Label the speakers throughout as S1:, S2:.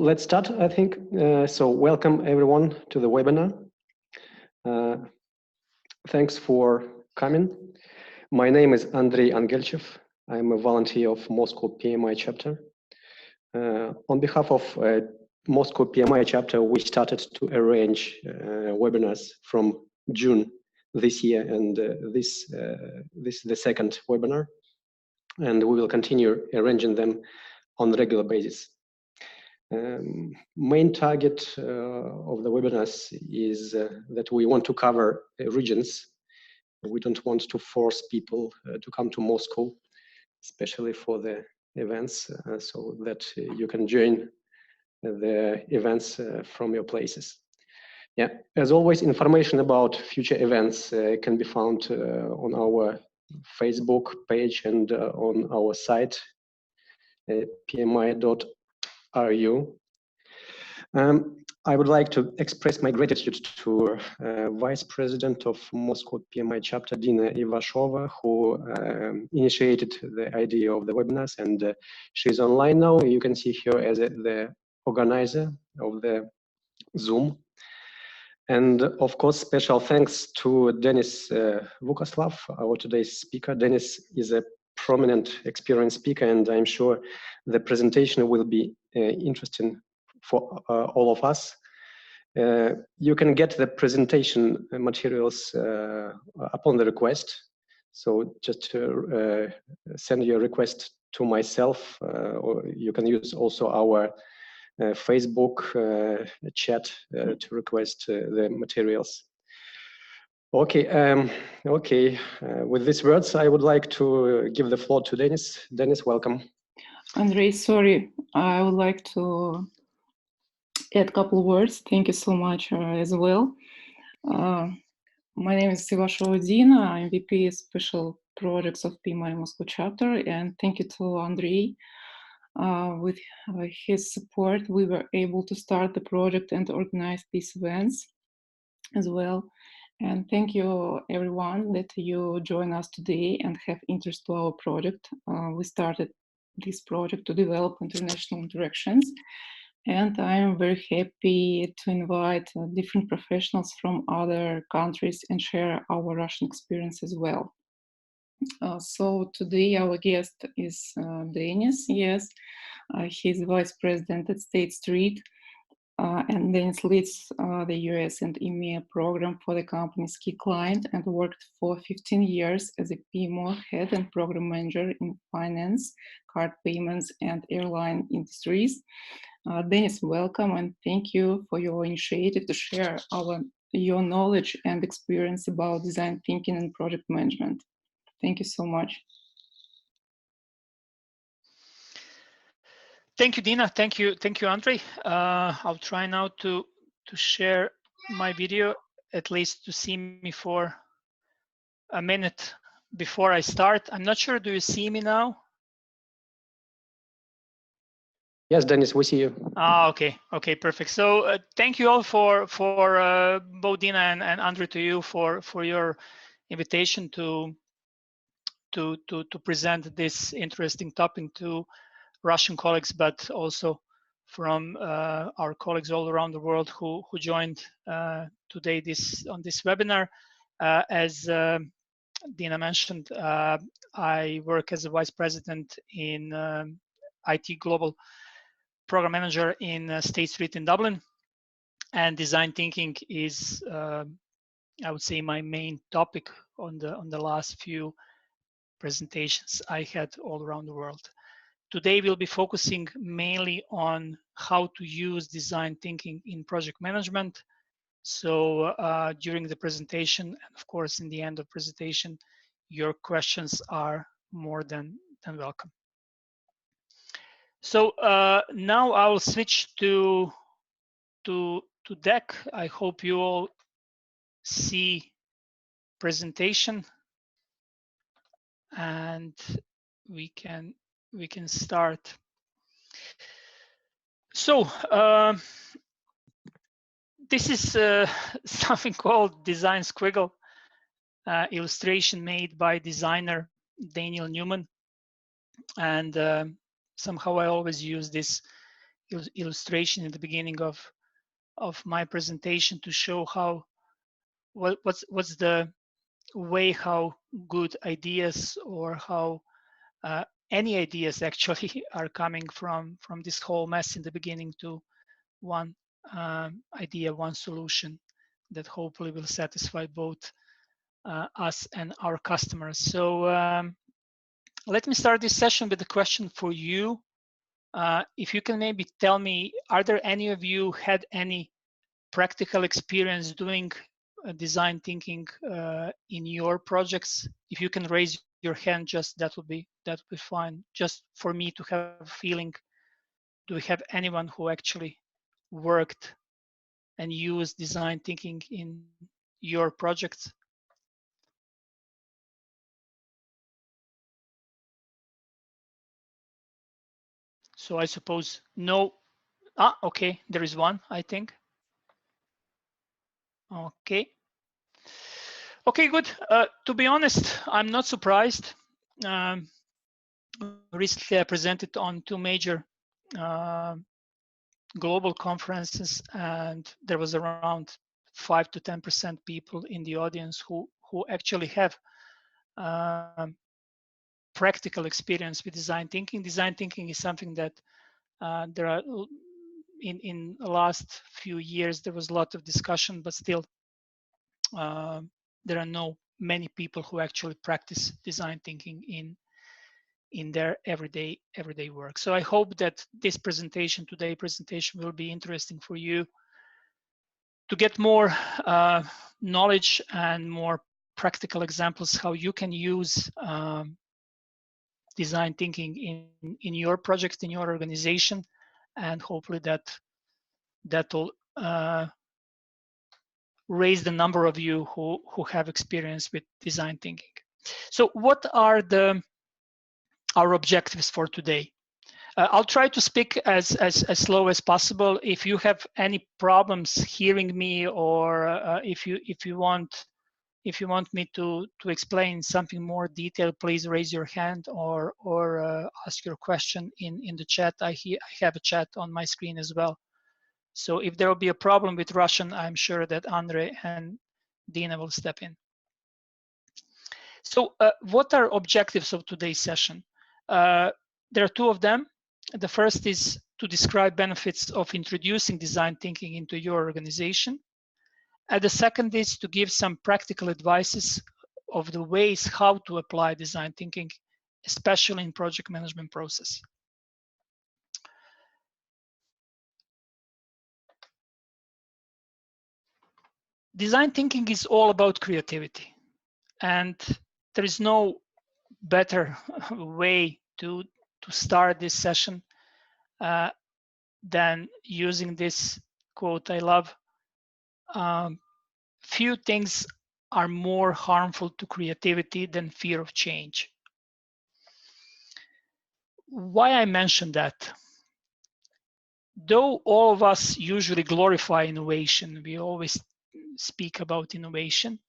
S1: let's start, I think. So welcome everyone to the webinar. Thanks for coming. My name is Andrei Angelchev. I'm a volunteer of Moscow PMI chapter. On behalf of Moscow PMI chapter, we started to arrange webinars from June this year, and this is the second webinar, and we will continue arranging them on a regular basis. Main target of the webinars is that we want to cover regions. We don't want to force people to come to Moscow, especially for the events, so that you can join the events from your places. Yeah, as always, information about future events can be found on our Facebook page and on our site, pmi.ru. I would like to express my gratitude to Vice President of Moscow PMI chapter, Dina Ivashova, who initiated the idea of the webinars, and she's online now. You can see her as the organizer of the Zoom. And of course, special thanks to Denis Vukoslav, our today's speaker. Denis is a prominent, experienced speaker, and I'm sure the presentation will be interesting for all of us. You can get the presentation materials upon the request. So just send your request to myself, or you can use also our Facebook chat to request the materials. Okay, with these words, I would like to give the floor to Denis. Denis, welcome.
S2: Andrei, sorry, I would like to add a couple of words. Thank you so much as well. My name is Ivashova Dina. I'm VP Special Projects of PMI Moscow chapter, and thank you to Andrei. With his support, we were able to start the project and organize these events as well. And thank you everyone that you join us today and have interest to our project. We started this project to develop international interactions, and I am very happy to invite different professionals from other countries and share our Russian experience as well. So today our guest is Denis. Yes, he's Vice President at State Street, and Denis leads the US and EMEA program for the company's key client and worked for 15 years as a PMO head and program manager in finance, card payments, and airline industries. Denis, welcome, and thank you for your initiative to share your knowledge and experience about design thinking and project management. Thank you so much.
S3: Thank you, Dina. Thank you, Andrei. I'll try now to share my video, at least to see me for a minute before I start. I'm not sure. Do you see me now?
S1: Yes, Denis, we see you.
S3: Okay, perfect. So thank you all for both Dina and Andrei, to you for your invitation to present this interesting topic to Russian colleagues, but also from our colleagues all around the world who joined today on this webinar. As Dina mentioned, I work as a vice president in IT Global Program Manager in State Street in Dublin, and design thinking is, I would say, my main topic on the last few presentations I had all around the world. Today we'll be focusing mainly on how to use design thinking in project management. So during the presentation, and of course in the end of presentation, your questions are more than welcome. So now I will switch to deck. I hope you all see presentation, and we can start. So this is something called design squiggle, illustration made by designer Daniel Newman, and somehow I always use this illustration in the beginning of my presentation to show how what's the way how good ideas or how any ideas actually are coming from this whole mess in the beginning to one idea, one solution that hopefully will satisfy both us and our customers. So let me start this session with a question for you. If you can maybe tell me, are there any of you had any practical experience doing design thinking in your projects? If you can raise your hand, just that would be fine. Just for me to have a feeling, do we have anyone who actually worked and used design thinking in your projects? So I suppose no. Okay, there is one, I think. Okay. Okay, good. To be honest, I'm not surprised. Recently, I presented on 2 major global conferences, and there was around 5 to 10% people in the audience who actually have practical experience with design thinking. Design thinking is something that there are in the last few years there was a lot of discussion, but still there are no many people who actually practice design thinking in their everyday work. So I hope that this presentation will be interesting for you to get more knowledge and more practical examples how you can use design thinking in your project, in your organization, and hopefully that will raise the number of you who have experience with design thinking. So what are our objectives for today? I'll try to speak as slow as possible. If you have any problems hearing me, or if you want me to explain something more detailed, please raise your hand or ask your question in the chat. I have a chat on my screen as well. So if there will be a problem with Russian, I'm sure that Andre and Dina will step in. So what are objectives of today's session? There are 2 of them. The first is to describe benefits of introducing design thinking into your organization. And the second is to give some practical advices of the ways how to apply design thinking, especially in project management process. Design thinking is all about creativity, and there is no better way to start this session than using this quote I love. Few things are more harmful to creativity than fear of change. Why I mention that? Though all of us usually glorify innovation, we always speak about innovation.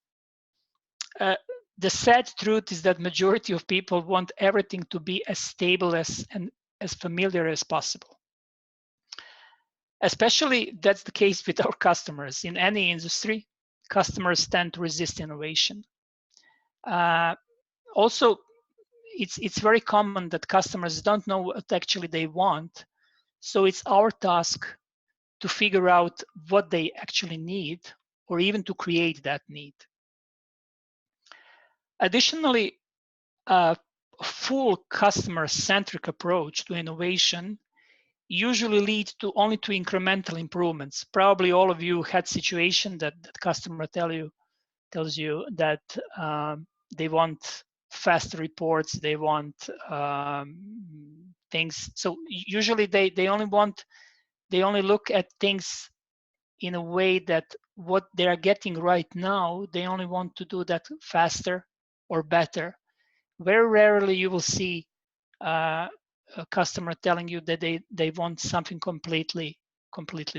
S3: The sad truth is that majority of people want everything to be as stable and as familiar as possible. Especially that's the case with our customers. In any industry, customers tend to resist innovation. Also, it's very common that customers don't know what actually they want. So it's our task to figure out what they actually need, or even to create that need. Additionally, a full customer-centric approach to innovation usually leads to only to incremental improvements. Probably all of you had situation that customer tells you that they want faster reports, they want things. So usually they only look at things in a way that what they are getting right now, they only want to do that faster or better. Very rarely you will see a customer telling you that they want something completely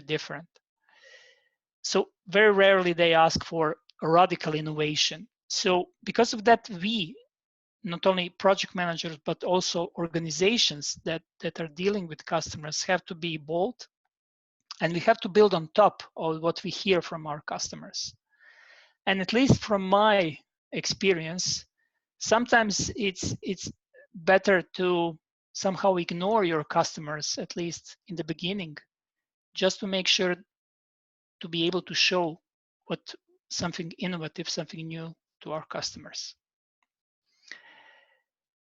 S3: different. So very rarely they ask for a radical innovation. So because of that, we not only project managers, but also organizations that are dealing with customers have to be bold, and we have to build on top of what we hear from our customers. And at least from my experience, sometimes it's better to somehow ignore your customers, at least in the beginning, just to make sure to be able to show what something innovative, something new to our customers.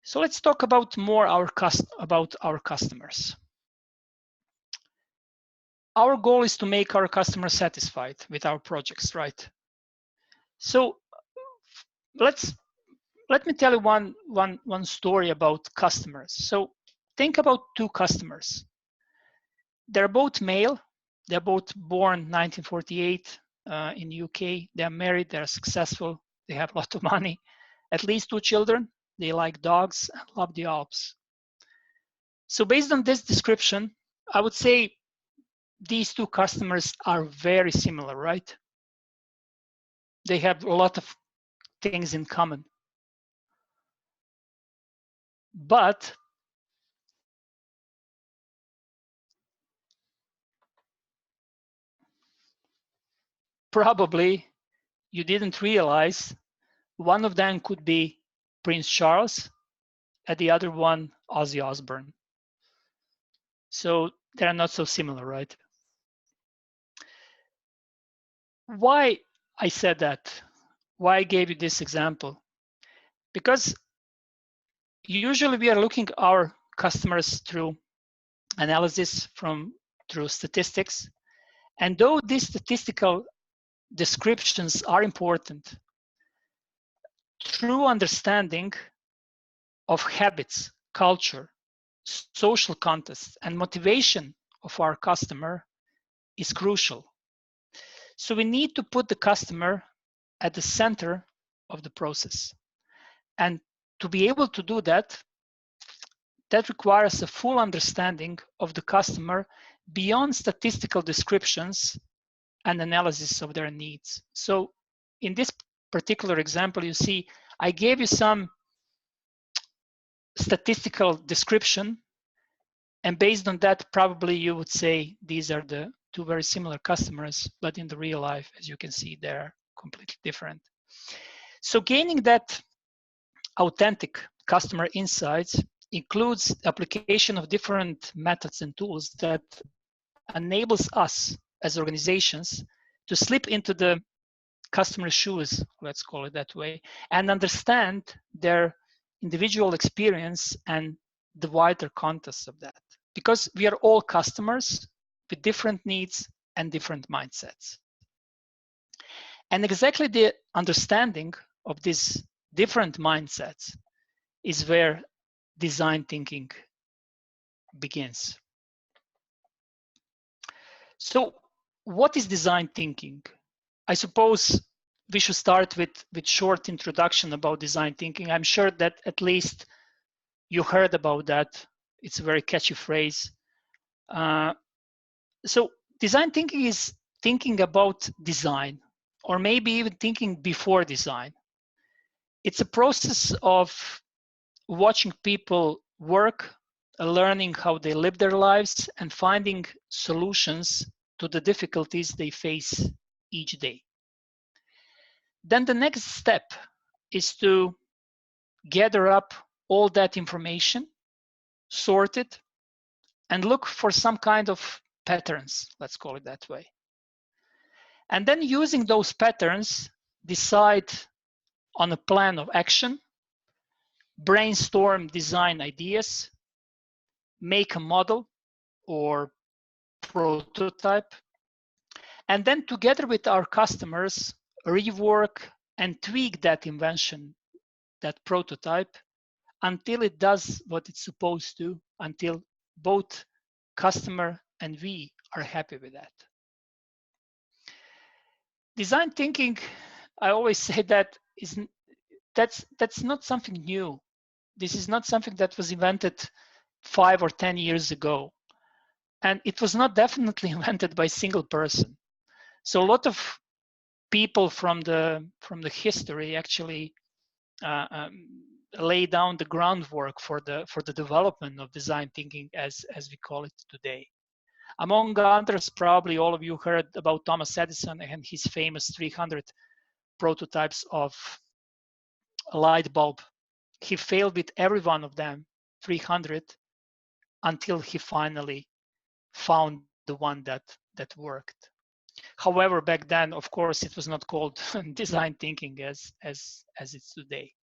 S3: So let's talk about more about our customers. Our goal is to make our customers satisfied with our projects, right? So let me tell you one story about customers. So think about two customers. They're both male. They're both born 1948 in UK. They're married. They're successful. They have a lot of money. At least 2 children. They like dogs and love the Alps. So based on this description, I would say these two customers are very similar, right? They have a lot of things in common. But probably you didn't realize one of them could be Prince Charles and the other one Ozzy Osbourne. So they're not so similar, right? Why I said that? Why I gave you this example? Because usually we are looking at our customers through analysis through statistics. And though these statistical descriptions are important, true understanding of habits, culture, social context, and motivation of our customer is crucial. So we need to put the customer at the center of the process. And to be able to do that, that requires a full understanding of the customer beyond statistical descriptions and analysis of their needs. So in this particular example, you see, I gave you some statistical description, and based on that, probably you would say these are the two very similar customers, but in the real life, as you can see, they're completely different. So gaining that authentic customer insights includes application of different methods and tools that enables us as organizations to slip into the customer's shoes, let's call it that way, and understand their individual experience and the wider context of that. Because we are all customers with different needs and different mindsets. And exactly the understanding of these different mindsets is where design thinking begins. So what is design thinking? I suppose we should start with short introduction about design thinking. I'm sure that at least you heard about that. It's a very catchy phrase. So design thinking is thinking about design, or maybe even thinking before design. It's a process of watching people work, learning how they live their lives, and finding solutions to the difficulties they face each day. Then the next step is to gather up all that information, sort it, and look for some kind of patterns, let's call it that way. And then using those patterns, decide on a plan of action, brainstorm design ideas, make a model or prototype, and then together with our customers, rework and tweak that invention, that prototype, until it does what it's supposed to, until both customer and we are happy with that. Design thinking, I always say that's not something new. This is not something that was invented 5 or 10 years ago. And it was not definitely invented by a single person. So a lot of people from the history actually lay down the groundwork for the development of design thinking as we call it today. Among others, probably all of you heard about Thomas Edison and his famous 300 prototypes of a light bulb. He failed with every one of them, 300, until he finally found the one that worked. However, back then, of course, it was not called design thinking as it's today.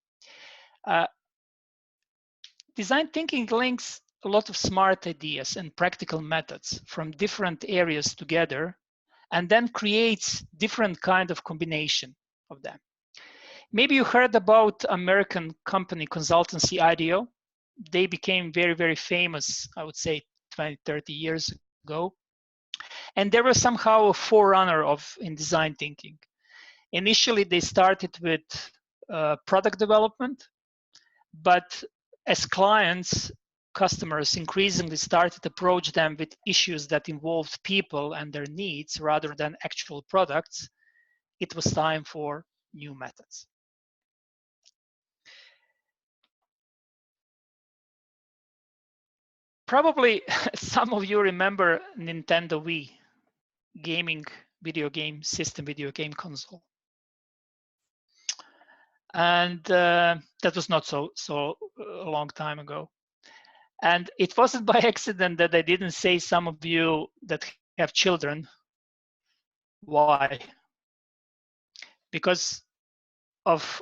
S3: Design thinking links a lot of smart ideas and practical methods from different areas together, and then creates different kind of combination of them. Maybe you heard about American company consultancy IDEO. They became very, very famous, I would say 20, 30 years ago. And they were somehow a forerunner in design thinking. Initially, they started with product development, but as clients, customers increasingly started to approach them with issues that involved people and their needs rather than actual products, it was time for new methods. Probably some of you remember Nintendo Wii, video game console. And that was not so a long time ago. And it wasn't by accident that I didn't say some of you that have children. Why? Because of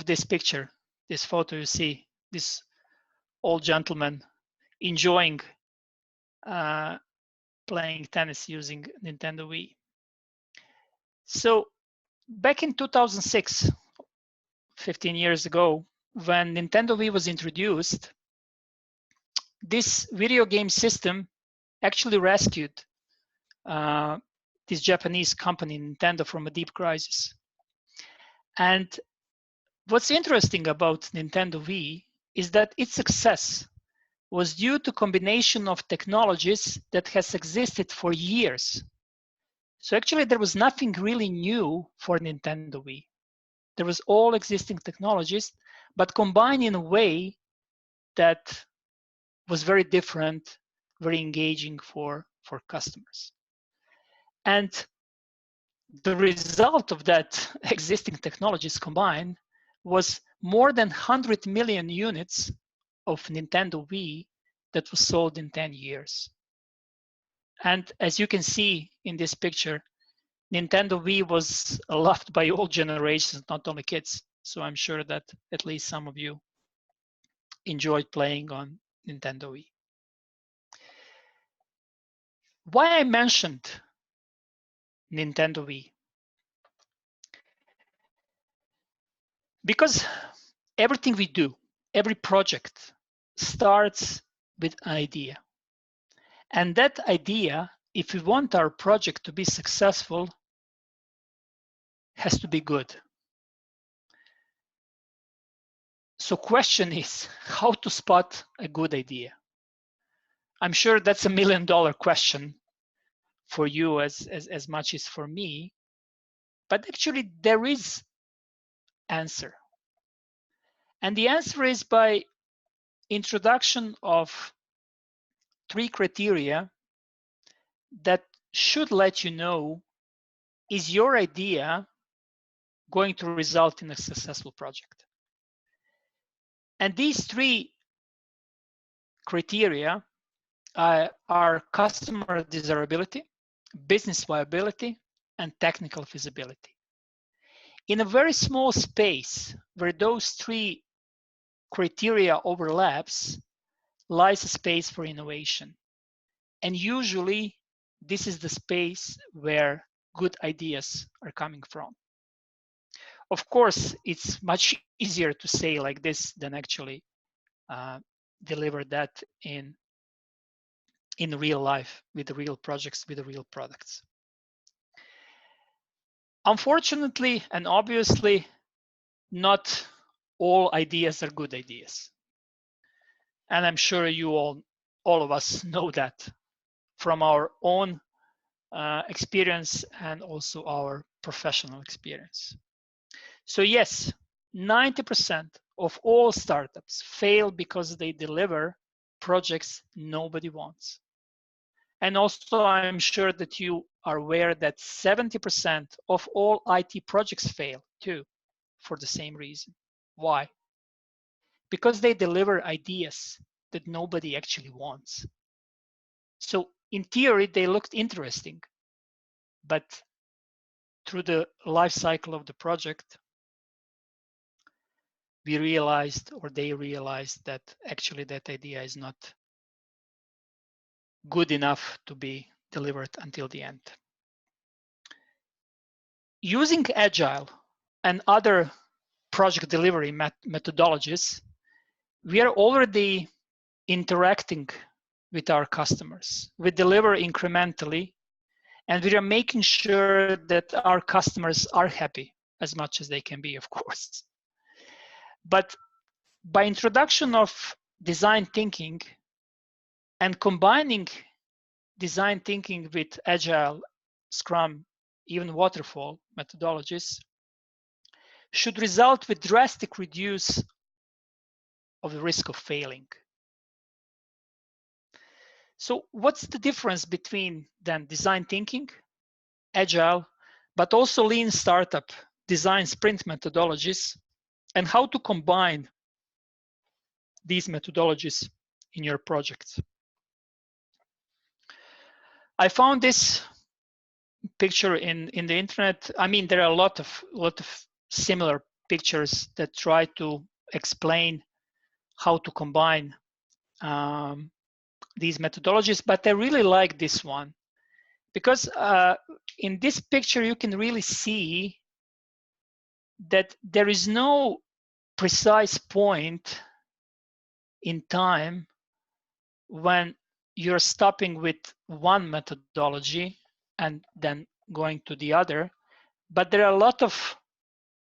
S3: this picture, this photo you see, this old gentleman enjoying playing tennis using Nintendo Wii. So back in 2006, 15 years ago, when Nintendo Wii was introduced, this video game system actually rescued this Japanese company, Nintendo, from a deep crisis. And what's interesting about Nintendo Wii is that its success was due to a combination of technologies that has existed for years. So actually there was nothing really new for Nintendo Wii. There was all existing technologies, but combined in a way that was very different, very engaging for customers. And the result of that existing technologies combined was more than 100 million units of Nintendo Wii that was sold in 10 years. And as you can see in this picture, Nintendo Wii was loved by all generations, not only kids. So I'm sure that at least some of you enjoyed playing on Nintendo Wii. Why I mentioned Nintendo Wii? Because everything we do, every project starts with an idea. And that idea, if we want our project to be successful, has to be good. So question is how to spot a good idea. I'm sure that's $1 million question for you as much as for me, but actually there is answer. And the answer is by introduction of 3 criteria that should let you know, is your idea going to result in a successful project? And these 3 criteria are customer desirability, business viability, and technical feasibility. In a very small space where those 3 criteria overlaps lies a space for innovation. And usually this is the space where good ideas are coming from. Of course, it's much easier to say like this than actually deliver that in real life with the real projects, with the real products. Unfortunately, and obviously, not all ideas are good ideas. And I'm sure you all of us know that from our own experience and also our professional experience. So yes, 90% of all startups fail because they deliver projects nobody wants. And also, I'm sure that you are aware that 70% of all IT projects fail too, for the same reason. Why? Because they deliver ideas that nobody actually wants. So in theory, they looked interesting, but through the life cycle of the project, we realized, or they realized, that actually that idea is not good enough to be delivered until the end. Using Agile and other project delivery methodologies, we are already interacting with our customers. We deliver incrementally, and we are making sure that our customers are happy as much as they can be, of course. But by introduction of design thinking and combining design thinking with Agile, Scrum, even waterfall methodologies, should result with drastic reduce of the risk of failing. So what's the difference between then design thinking, Agile, but also lean startup design sprint methodologies, and how to combine these methodologies in your projects? I found this picture in the internet. I mean, there are a lot of similar pictures that try to explain how to combine these methodologies, but I really like this one because in this picture you can really see that there is no precise point in time when you're stopping with one methodology and then going to the other, but there are a lot of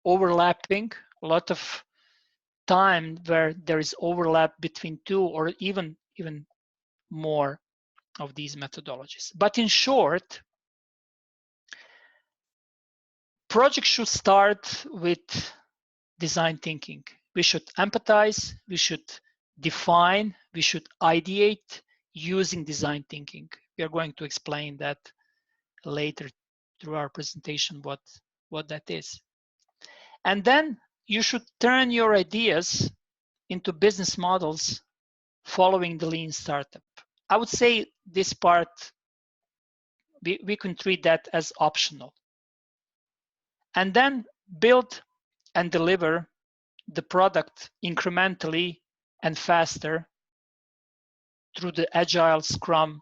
S3: overlapping, a lot of time where there is overlap between two or even more of these methodologies. But in short, projects should start with design thinking. We should empathize, we should define, we should ideate using design thinking. We are going to explain that later through our presentation what that is. And then you should turn your ideas into business models following the lean startup. I would say this part, we can treat that as optional. And then build and deliver the product incrementally and faster through the Agile, Scrum,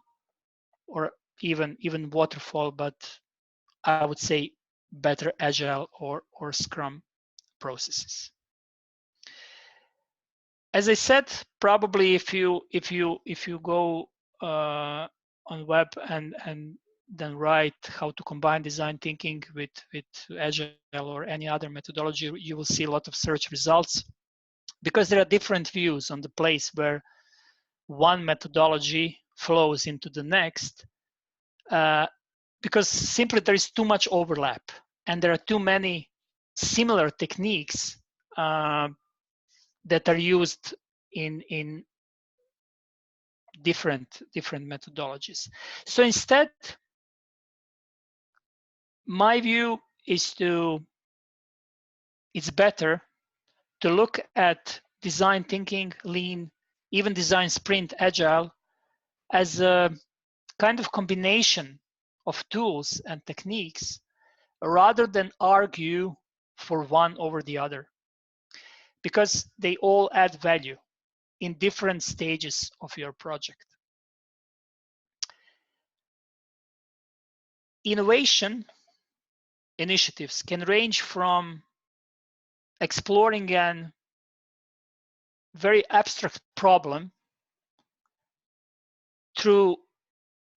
S3: or even waterfall, but I would say better Agile or Scrum processes. As I said, probably if you go on web and then write how to combine design thinking with Agile or any other methodology, you will see a lot of search results, because there are different views on the place where one methodology flows into the next, because simply there is too much overlap and there are too many similar techniques that are used in different methodologies. So instead, my view is it's better to look at design thinking, lean, even design sprint, Agile as a kind of combination of tools and techniques, rather than argue for one over the other, because they all add value in different stages of your project. Innovation initiatives can range from exploring a very abstract problem through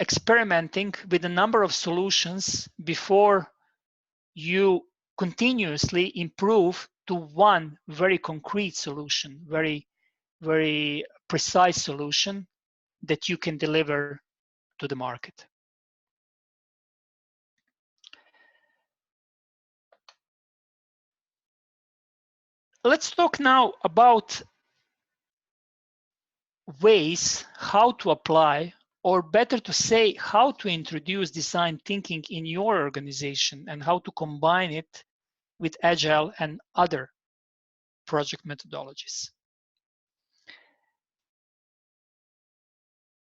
S3: experimenting with a number of solutions before you continuously improve to one very concrete solution, very precise solution that you can deliver to the market. let's talk now about ways how to apply, or better to say, how to introduce design thinking in your organization and how to combine it with Agile and other project methodologies.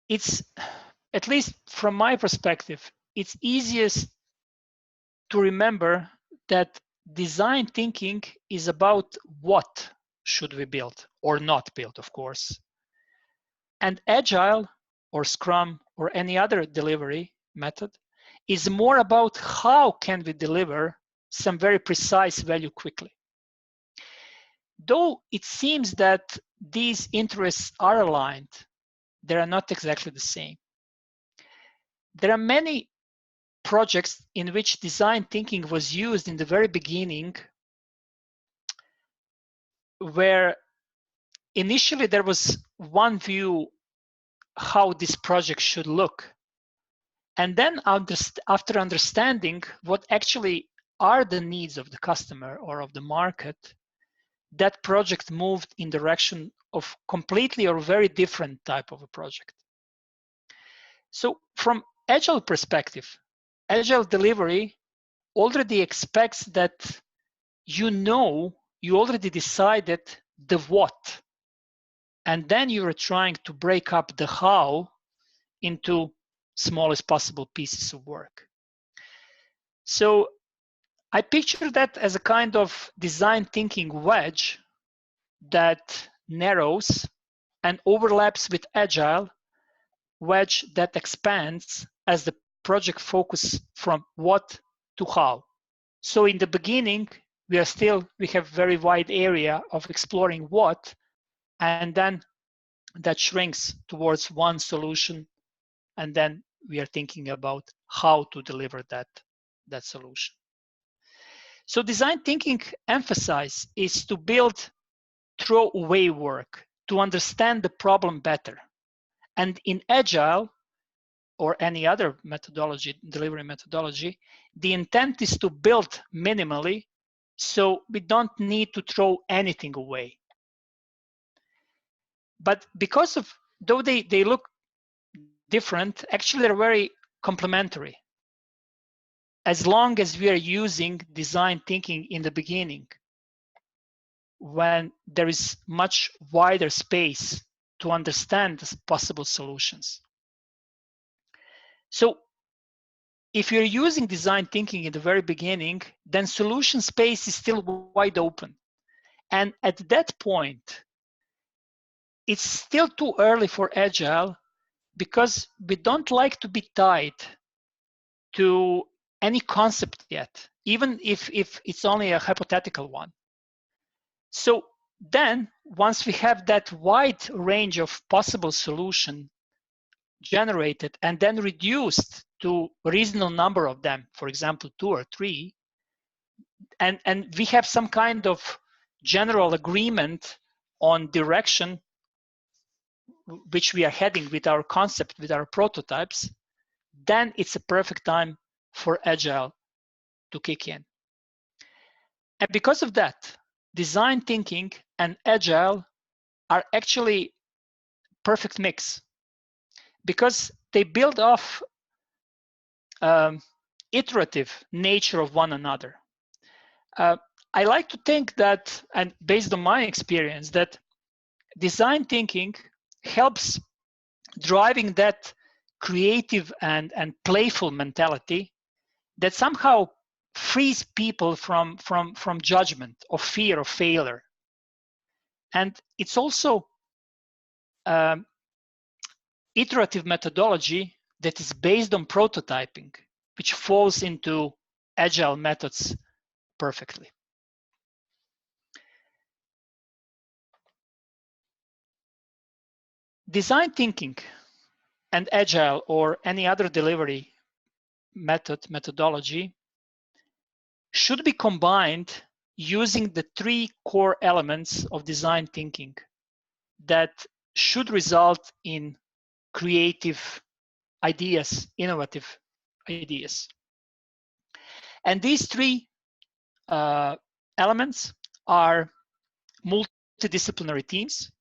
S3: It's, at least from my perspective, it's easiest to remember that design thinking is about what should we build or not build, of course. And Agile or Scrum or any other delivery method is more about how can we deliver some very precise value quickly. Though it seems that these interests are aligned, they are not exactly the same. There are many projects in which design thinking was used in the very beginning, where initially there was one view how this project should look. And then after understanding what actually are the needs of the customer or of the market, that project moved in direction of completely or very different type of a project. So from Agile perspective, Agile delivery already expects that you already decided the what, and then you are trying to break up the how into smallest possible pieces of work. So I picture that as a kind of design thinking wedge that narrows and overlaps with Agile wedge that expands as the project focus from what to how. So in the beginning, we have very wide area of exploring what, and then that shrinks towards one solution, and then we are thinking about how to deliver that solution. So design thinking emphasis is to build throwaway work, to understand the problem better. And in Agile, or any other methodology, delivery methodology, the intent is to build minimally, so we don't need to throw anything away. But because of, though they look different, actually they're very complementary. As long as we are using design thinking in the beginning, when there is much wider space to understand possible solutions. So if you're using design thinking in the very beginning, then solution space is still wide open. And at that point, it's still too early for Agile, because we don't like to be tied to any concept yet, even if it's only a hypothetical one. So then, once we have that wide range of possible solution generated and then reduced to a reasonable number of them, for example, 2 or 3, and we have some kind of general agreement on direction which we are heading with our concept, with our prototypes, then it's a perfect time for Agile to kick in. And because of that, design thinking and Agile are actually perfect mix, because they build off iterative nature of one another. I like to think that, and based on my experience, that design thinking helps driving that creative and playful mentality that somehow frees people from judgment or fear of failure. And it's also iterative methodology that is based on prototyping, which falls into Agile methods perfectly. Design thinking and Agile or any other delivery methodology should be combined using the 3 core elements of design thinking that should result in creative ideas, innovative ideas. And these 3 elements are multidisciplinary teams,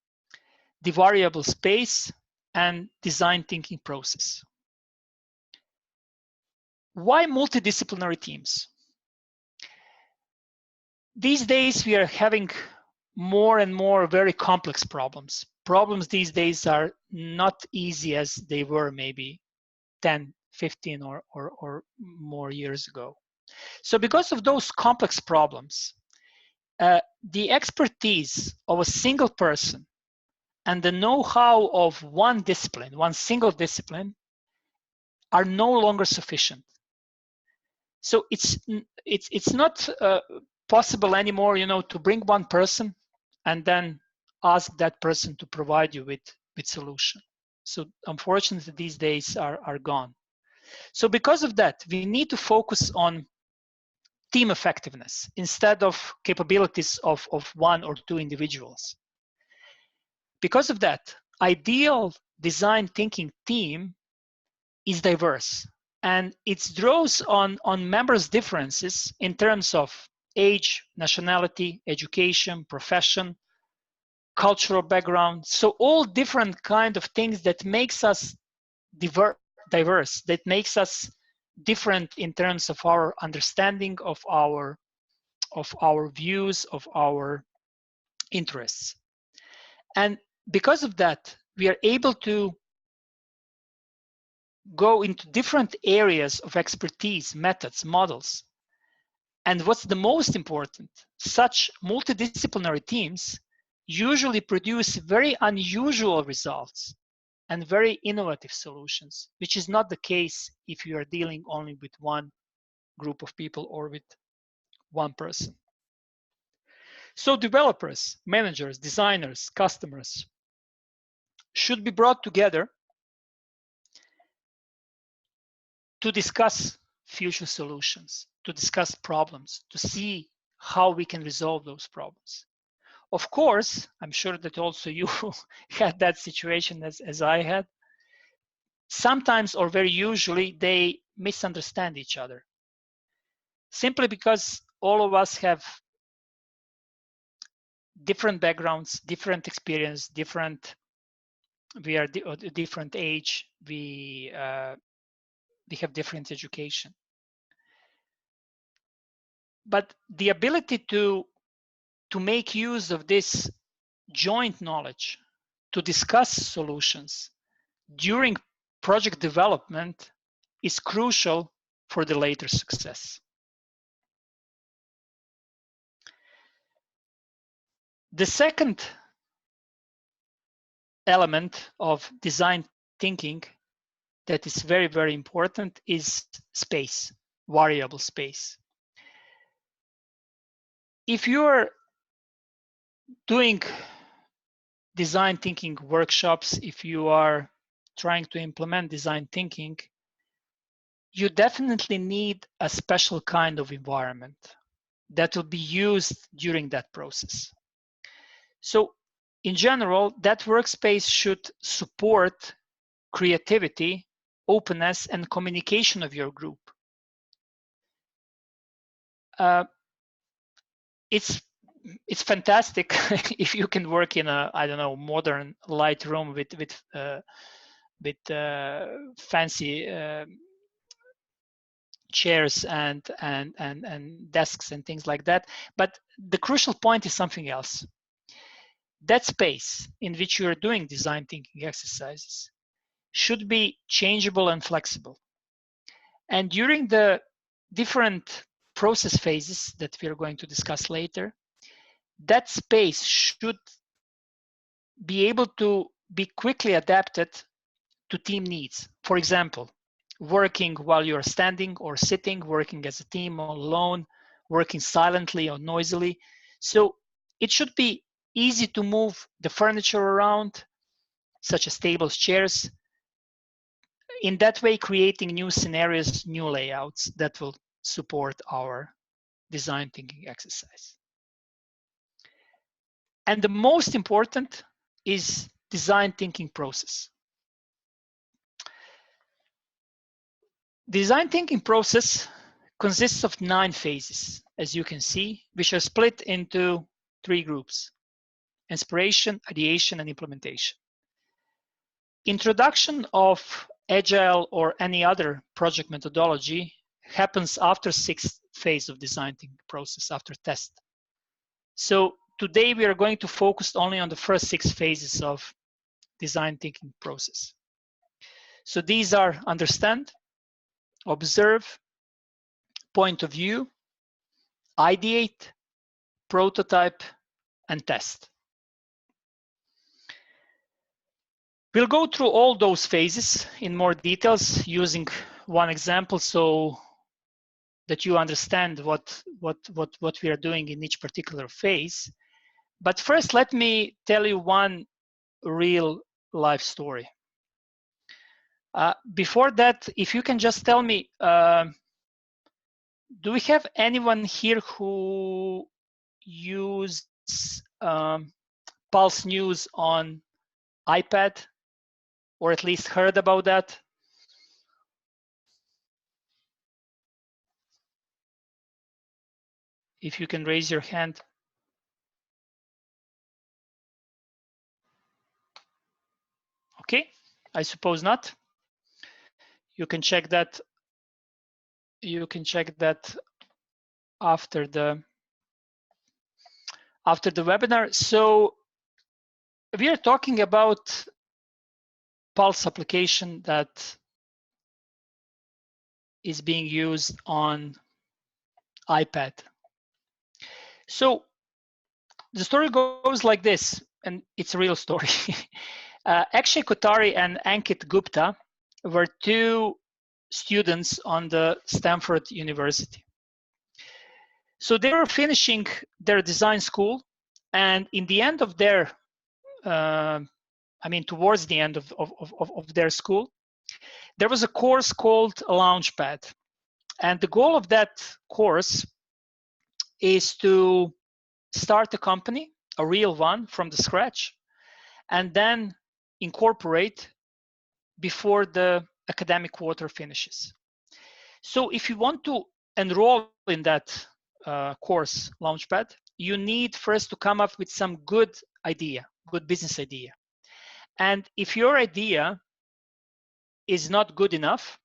S3: the variable space, and design thinking process. Why multidisciplinary teams? These days we are having more and more very complex problems. Problems these days are not easy as they were maybe 10, 15 or more years ago. So because of those complex problems, the expertise of a single person and the know-how of one discipline, one single discipline, are no longer sufficient. So it's not possible anymore, to bring one person and then ask that person to provide you with solution. So unfortunately, these days are gone. So because of that, we need to focus on team effectiveness instead of capabilities of one or two individuals. Because of that, ideal design thinking team is diverse, and it draws on members' differences in terms of age, nationality, education, profession, cultural background. So all different kind of things that makes us diverse, that makes us different in terms of our understanding of our views, of our interests. And because of that, we are able to go into different areas of expertise, methods, models. And what's the most important, such multidisciplinary teams usually produce very unusual results and very innovative solutions, which is not the case if you are dealing only with one group of people or with one person. So developers, managers, designers, customers should be brought together to discuss future solutions, to discuss problems, to see how we can resolve those problems. Of course, I'm sure that also you had that situation as I had. Sometimes, or very usually, they misunderstand each other. Simply because all of us have different backgrounds, different experience, we are a different age, we have different education. But the ability to make use of this joint knowledge, to discuss solutions during project development is crucial for the later success. The second element of design thinking that is very, very important is space, variable space. If you're doing design thinking workshops, if you are trying to implement design thinking, you definitely need a special kind of environment that will be used during that process. So in general, that workspace should support creativity, openness, and communication of your group. It's fantastic if you can work in a, I don't know, modern light room with fancy chairs and desks and things like that. But the crucial point is something else. That space in which you are doing design thinking exercises should be changeable and flexible. And during the different process phases that we are going to discuss later, that space should be able to be quickly adapted to team needs. For example, working while you're standing or sitting, working as a team or alone, working silently or noisily. So it should be easy to move the furniture around, such as tables, chairs. In that way, creating new scenarios, new layouts that will support our design thinking exercise. And the most important is design thinking process. Design thinking process consists of 9 phases, as you can see, which are split into 3 groups. inspiration, ideation, and implementation. Introduction of Agile or any other project methodology happens after 6th phase of design thinking process, after test. So today we are going to focus only on the first 6 phases of design thinking process. So these are understand, observe, point of view, ideate, prototype, and test. We'll go through all those phases in more details using one example so that you understand what we are doing in each particular phase. But first, let me tell you one real life story. Before that, if you can just tell me, do we have anyone here who use Pulse News on iPad, or at least heard about that? If you can raise your hand. Okay, I suppose not. You can check that. You can check that after the webinar. So we are talking about Pulse application that is being used on iPad. So the story goes like this, and it's a real story. Akshay Kothari and Ankit Gupta were 2 students on the Stanford University. So they were finishing their design school, and in the end of their, towards the end of their school, there was a course called Launchpad. And the goal of that course is to start a company, a real one, from the scratch, and then incorporate before the academic quarter finishes. So if you want to enroll in that course, Launchpad, you need first to come up with some good idea, good business idea. And if your idea is not good enough,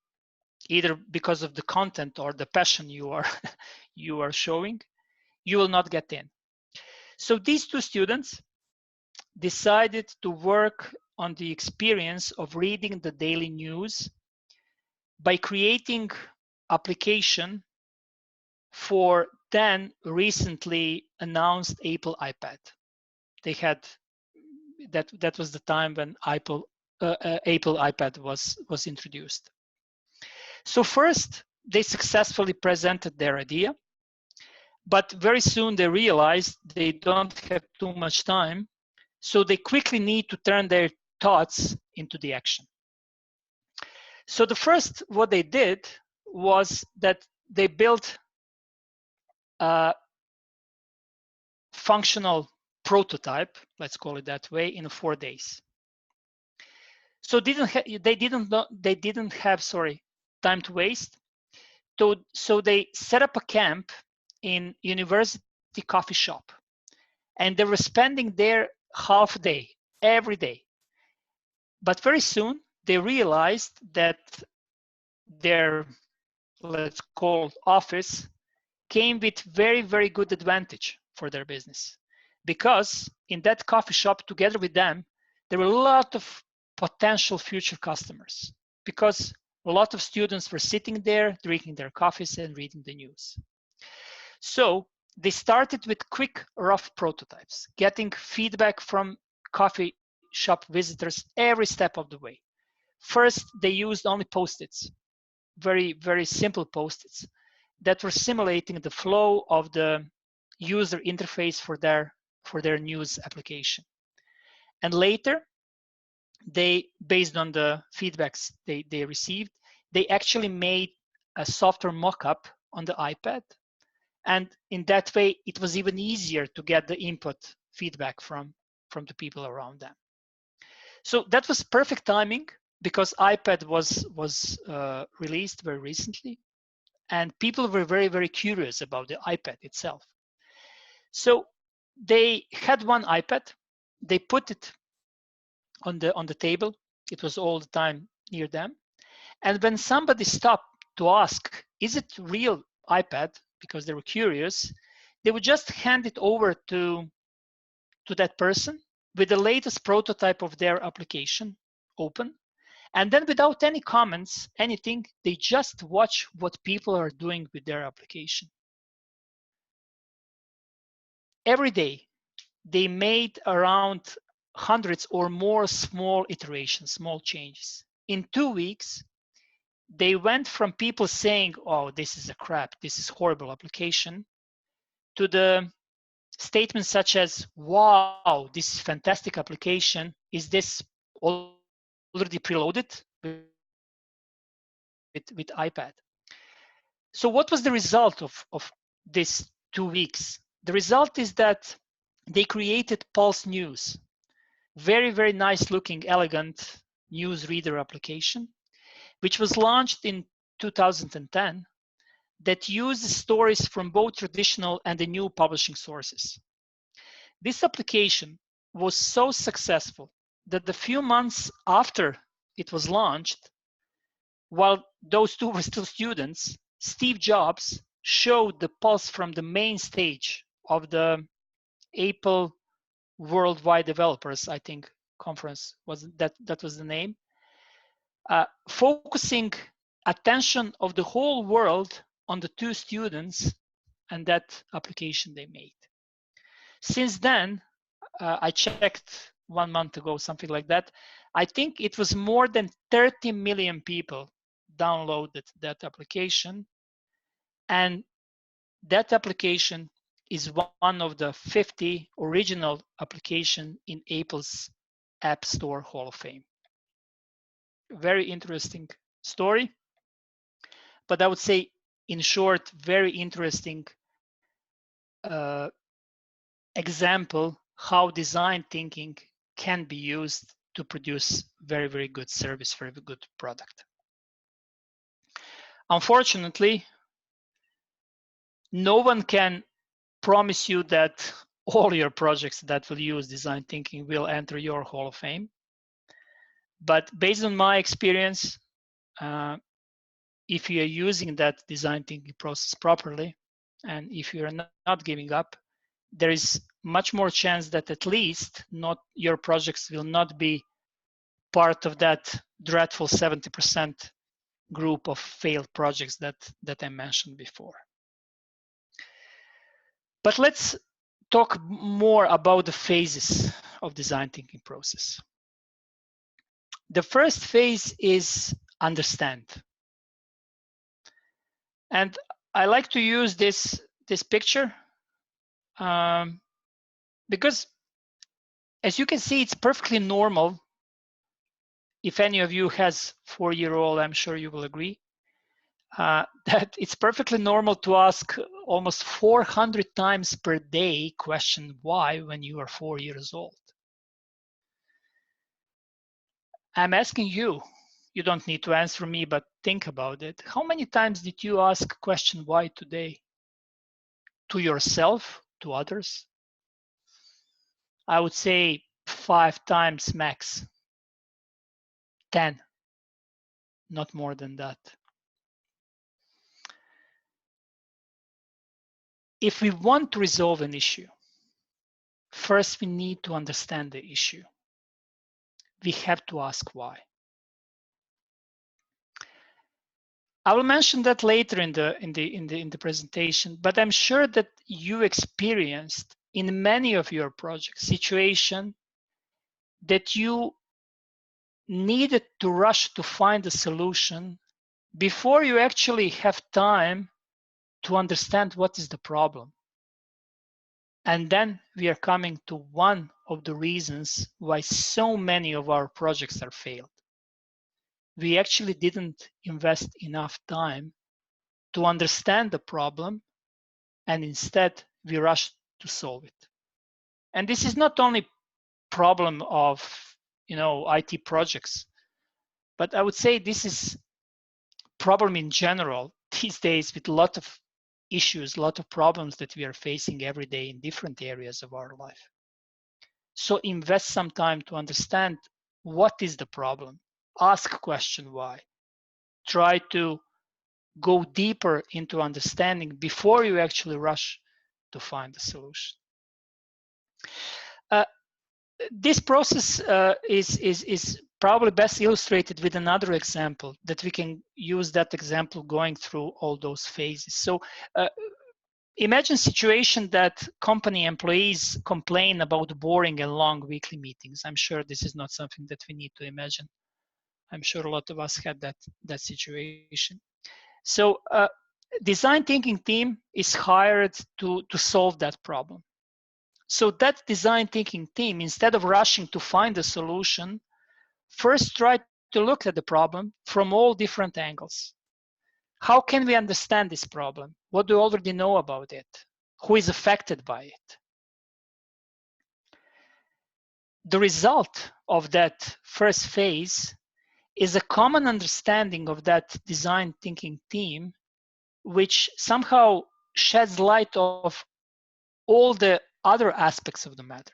S3: either because of the content or the passion you are showing, you will not get in. So these 2 students decided to work on the experience of reading the daily news by creating application for then recently announced Apple iPad. They had that was the time when Apple iPad was introduced. So first, they successfully presented their idea, but very soon they realized they don't have too much time, so they quickly need to turn their thoughts into the action. So the first, what they did was that they built a functional prototype, let's call it that way, in 4 days. So they didn't have time to waste. So they set up a camp in university coffee shop, and they were spending there half a day every day. But very soon they realized that their, let's call it, office came with very, very good advantage for their business, because in that coffee shop together with them, there were a lot of potential future customers, because a lot of students were sitting there, drinking their coffees and reading the news. So they started with quick, rough prototypes, getting feedback from coffee shop visitors every step of the way. First, they used only Post-its, very, very simple Post-its that were simulating the flow of the user interface for their news application. And later, they, based on the feedbacks they received, they actually made a software mock-up on the iPad. And in that way, it was even easier to get the input feedback from the people around them. So that was perfect timing, because iPad was released very recently, and people were very, very curious about the iPad itself. So they had one iPad, they put it on the table. It was all the time near them. And when somebody stopped to ask, is it real iPad? Because they were curious, they would just hand it over to that person with the latest prototype of their application open. And then without any comments, anything, they just watch what people are doing with their application. Every day, they made around hundreds or more small iterations, small changes. In 2 weeks, they went from people saying, oh, this is a crap, this is horrible application, to the statements such as, wow, this is fantastic application. Is this already preloaded with iPad? So what was the result of this 2 weeks? The result is that they created Pulse News, very, very nice looking, elegant news reader application, which was launched in 2010, that uses stories from both traditional and the new publishing sources. This application was so successful that a few months after it was launched, while those two were still students, Steve Jobs showed the Pulse from the main stage of the Apple Worldwide Developers, I think, conference was that was the name, focusing attention of the whole world on the two students and that application they made. Since then, I checked 1 month ago, something like that, I think it was more than 30 million people downloaded that application. And that application is one of the 50 original applications in Apple's App Store Hall of Fame. Very interesting story. But I would say, in short, very interesting example how design thinking can be used to produce very, very good service, very good product. Unfortunately, no one can promise you that all your projects that will use design thinking will enter your Hall of Fame. But based on my experience, if you are using that design thinking process properly, and if you are not giving up, there is much more chance that at least not your projects will not be part of that dreadful 70% group of failed projects that I mentioned before. But let's talk more about the phases of design thinking process. The first phase is understand. And I like to use this picture because, as you can see, it's perfectly normal. If any of you has 4-year-old, I'm sure you will agree that it's perfectly normal to ask almost 400 times per day question why when you are 4 years old. I'm asking you, you don't need to answer me, but think about it. How many times did you ask question why today? To yourself, to others? I would say 5 times max. 10, not more than that. If we want to resolve an issue, first we need to understand the issue. We have to ask why. I will mention that later in the presentation, but I'm sure that you experienced in many of your projects situation that you needed to rush to find a solution before you actually have time to understand what is the problem. And then we are coming to one of the reasons why so many of our projects are failed. We actually didn't invest enough time to understand the problem, and instead we rushed to solve it. And this is not only problem of IT projects, but I would say this is problem in general these days with a lot of issues, a lot of problems that we are facing every day in different areas of our life. So invest some time to understand what is the problem. Ask question why. Try to go deeper into understanding before you actually rush to find a solution. This process is probably best illustrated with another example that we can use that example going through all those phases. So imagine situation that company employees complain about boring and long weekly meetings. I'm sure this is not something that we need to imagine. I'm sure a lot of us had that situation. So design thinking team is hired to solve that problem. So that design thinking team, instead of rushing to find a solution, first try to look at the problem from all different angles. How can we understand this problem? What do we already know about it? Who is affected by it? The result of that first phase is a common understanding of that design thinking team, which somehow sheds light of all the other aspects of the matter.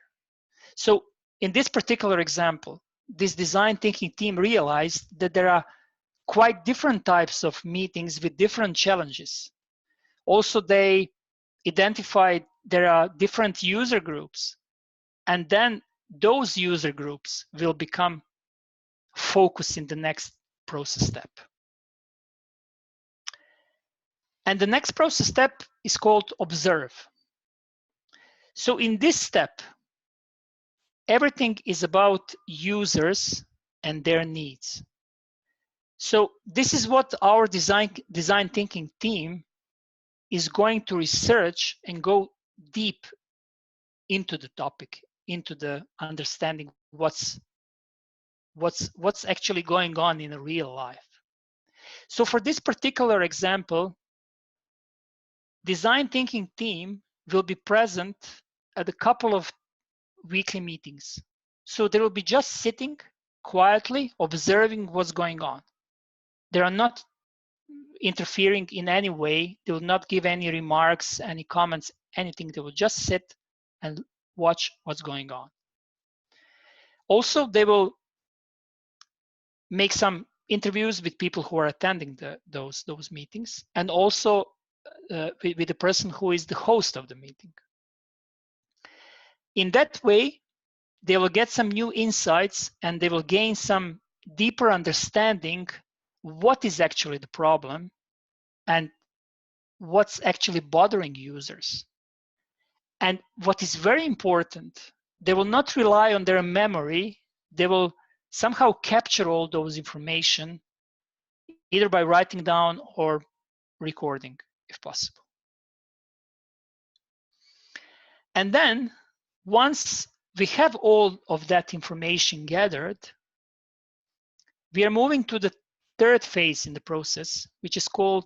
S3: So in this particular example, this design thinking team realized that there are quite different types of meetings with different challenges. Also, they identified there are different user groups, and then those user groups will become focused in the next process step. And the next process step is called observe. So in this step, everything is about users and their needs. So this is what our design thinking team is going to research and go deep into the topic, into the understanding what's actually going on in real life. So for this particular example, design thinking team will be present at a couple of weekly meetings. So they will be just sitting quietly, observing what's going on. They are not interfering in any way. They will not give any remarks, any comments, anything. They will just sit and watch what's going on. Also, they will make some interviews with people who are attending those meetings, and also with the person who is the host of the meeting. In that way, they will get some new insights and they will gain some deeper understanding what is actually the problem and what's actually bothering users. And what is very important, they will not rely on their memory. They will somehow capture all those information, either by writing down or recording, if possible. And then once we have all of that information gathered, we are moving to the third phase in the process, which is called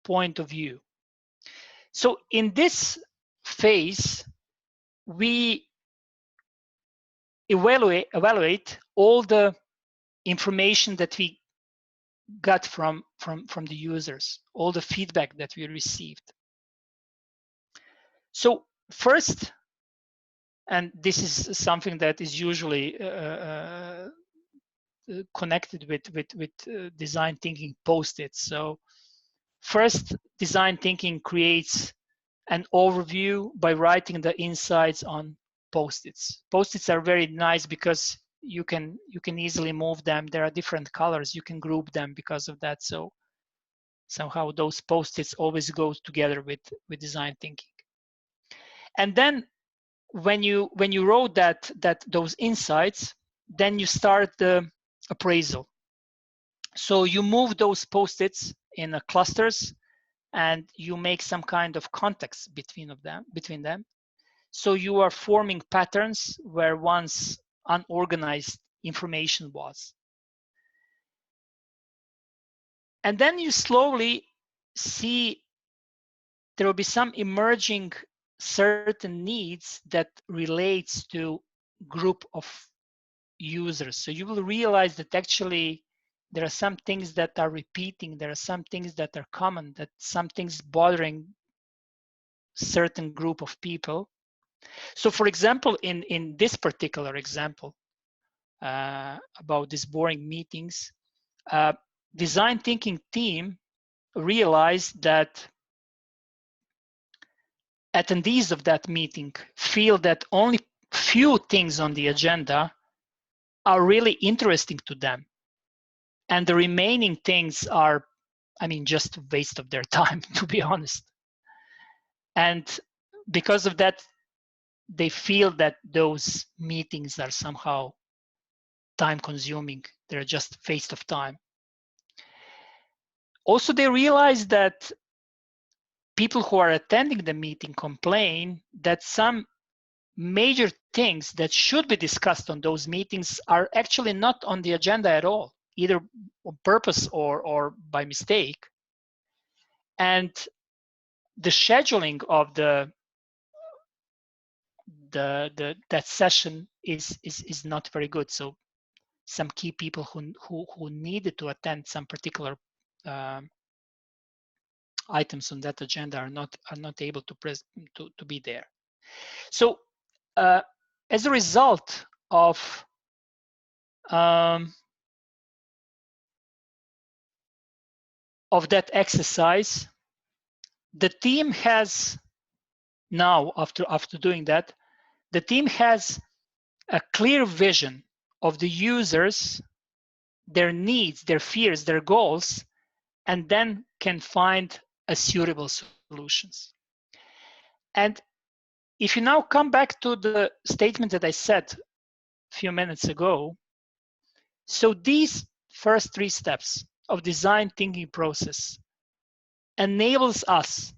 S3: point of view. So in this phase, we evaluate all the information that we got from the users, all the feedback that we received. So first, and this is something that is usually connected with design thinking post-its. So first, design thinking creates an overview by writing the insights on post-its. Post-its are very nice because you can easily move them. There are different colors. You can group them because of that. So somehow those post-its always go together with design thinking. And then when you wrote those insights, then you start the appraisal. So you move those post-its in clusters and you make some kind of context between them. So you are forming patterns where once unorganized information was. And then you slowly see there will be some emerging certain needs that relates to group of users. So you will realize that actually there are some things that are repeating, there are some things that are common, that some things bothering certain group of people. So for example, in this particular example about these boring meetings, design thinking team realized that attendees of that meeting feel that only few things on the agenda are really interesting to them. And the remaining things are, I mean, just a waste of their time, to be honest. And because of that, they feel that those meetings are somehow time consuming. They're just waste of time. Also, they realize that people who are attending the meeting complain that some major things that should be discussed on those meetings are actually not on the agenda at all, either on purpose or by mistake. And the scheduling of that session is not very good. So some key people who needed to attend some particular items on that agenda are not able to be there. So as a result of that exercise, the team has now, after doing that, the team has a clear vision of the users, their needs, their fears, their goals, and then can find a suitable solutions. And if you now come back to the statement that I said a few minutes ago, so these first 3 steps of design thinking process enables us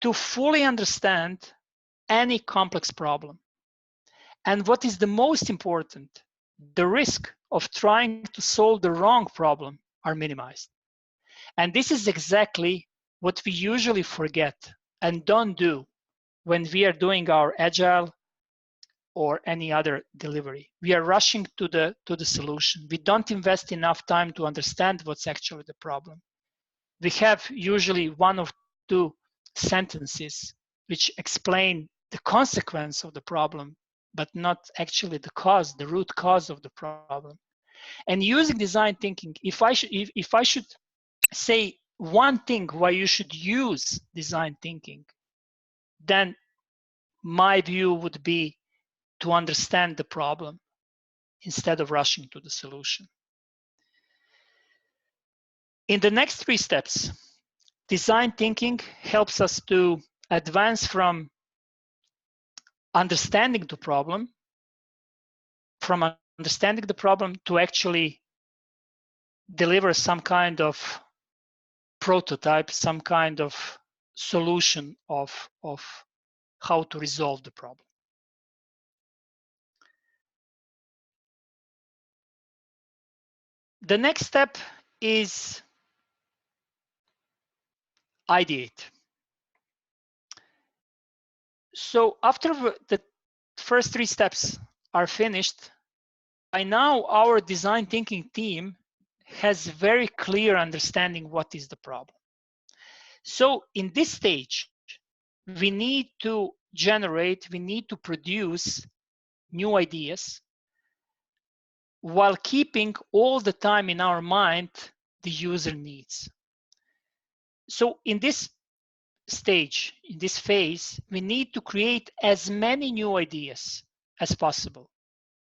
S3: to fully understand any complex problem. And what is the most important, the risk of trying to solve the wrong problem are minimized. And this is exactly what we usually forget and don't do when we are doing our Agile or any other delivery. We are rushing to the solution. We don't invest enough time to understand what's actually the problem. We have usually 1 or 2 sentences which explain the consequence of the problem, but not actually the cause, the root cause of the problem. And using design thinking, if I should say one thing why you should use design thinking, then my view would be to understand the problem instead of rushing to the solution. In the next 3 steps, design thinking helps us to advance from understanding the problem to actually deliver some kind of prototype, some kind of solution of how to resolve the problem. The next step is ideate. So after the first 3 steps are finished, by now our design thinking team has very clear understanding what is the problem. So in this stage, we need to produce new ideas while keeping all the time in our mind the user needs. So in this stage, in this phase, we need to create as many new ideas as possible.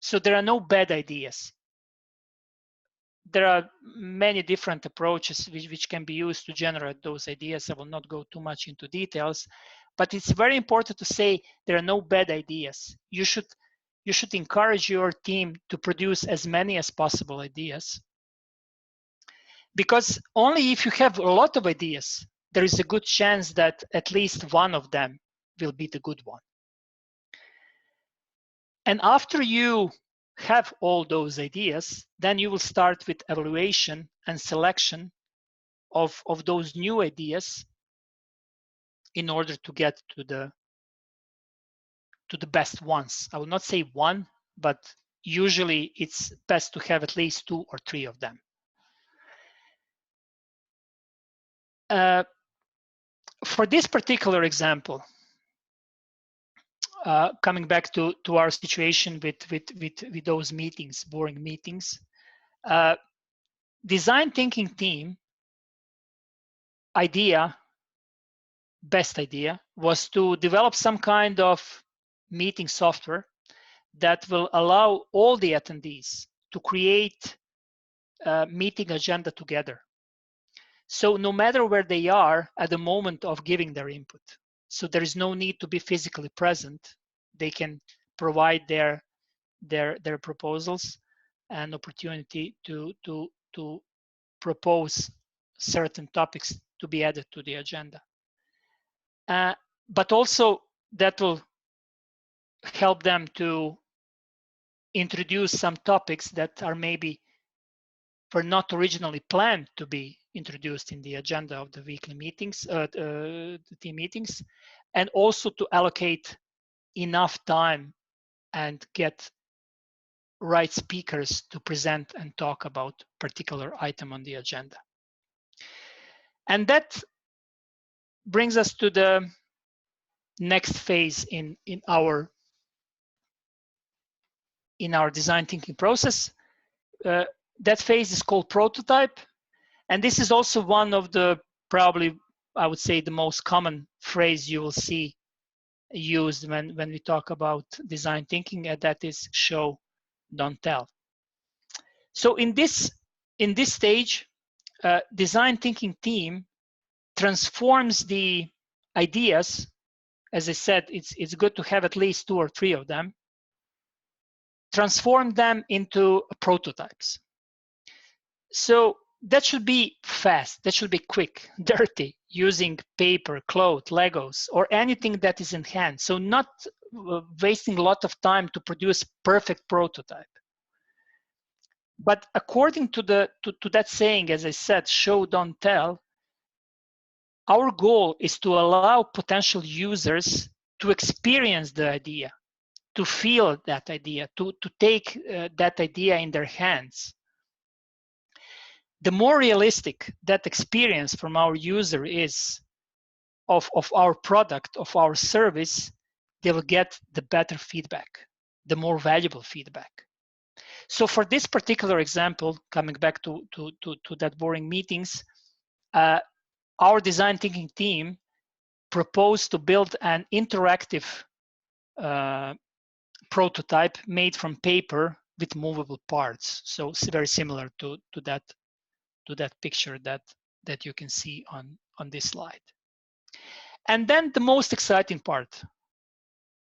S3: So there are no bad ideas. There are many different approaches which can be used to generate those ideas. I will not go too much into details, but it's very important to say there are no bad ideas. You should encourage your team to produce as many as possible ideas, because only if you have a lot of ideas, there is a good chance that at least one of them will be the good one. And after you have all those ideas, then you will start with evaluation and selection of those new ideas in order to get to the best ones. I will not say one, but usually it's best to have at least 2 or 3 of them. For this particular example, coming back to our situation with those meetings, boring meetings, design thinking team best idea was to develop some kind of meeting software that will allow all the attendees to create a meeting agenda together. So no matter where they are at the moment of giving their input, so there is no need to be physically present. They can provide their proposals and opportunity to propose certain topics to be added to the agenda. But also that will help them to introduce some topics that are maybe were not originally planned to be introduced in the agenda of the weekly meetings, the team meetings, and also to allocate enough time and get right speakers to present and talk about particular item on the agenda. And that brings us to the next phase in our design thinking process. That phase is called prototype. And this is also one of the, probably, I would say, the most common phrase you will see used when we talk about design thinking, and that is show, don't tell. So in this stage, design thinking team transforms the ideas. As I said, it's good to have at least 2 or 3 of them. Transform them into prototypes. So that should be fast, that should be quick, dirty, using paper, cloth, Legos, or anything that is in hand. So not wasting a lot of time to produce perfect prototype. But according to that saying, as I said, show, don't tell, our goal is to allow potential users to experience the idea, to feel that idea, to take that idea in their hands. The more realistic that experience from our user is of our product, of our service, they will get the better feedback, the more valuable feedback. So for this particular example, coming back to that boring meetings, our design thinking team proposed to build an interactive prototype made from paper with movable parts. So it's very similar to that picture that you can see on this slide. And then the most exciting part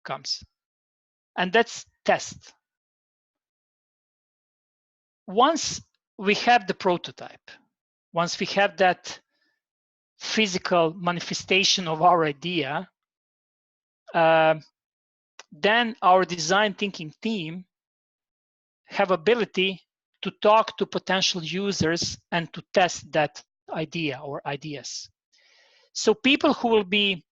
S3: comes, and that's test. Once we have the prototype, once we have that physical manifestation of our idea, then our design thinking team have ability to talk to potential users and to test that idea or ideas. So people who will be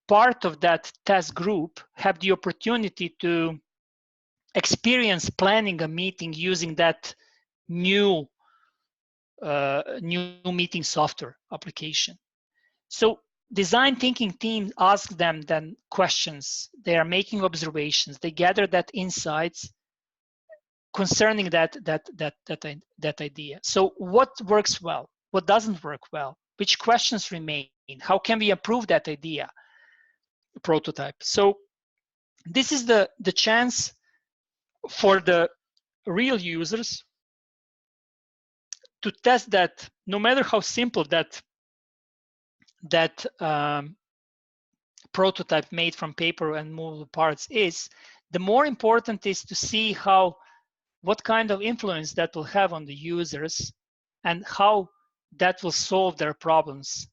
S3: part of that test group have the opportunity to experience planning a meeting using that new meeting software application. So design thinking team asks them then questions. They are making observations. They gather that insights concerning that idea. So what works well? What doesn't work well? Which questions remain? How can we improve that idea? Prototype. So this is the chance for the real users to test that, no matter how simple that prototype made from paper and movable parts is, the more important is to see what kind of influence that will have on the users and how that will solve their problems.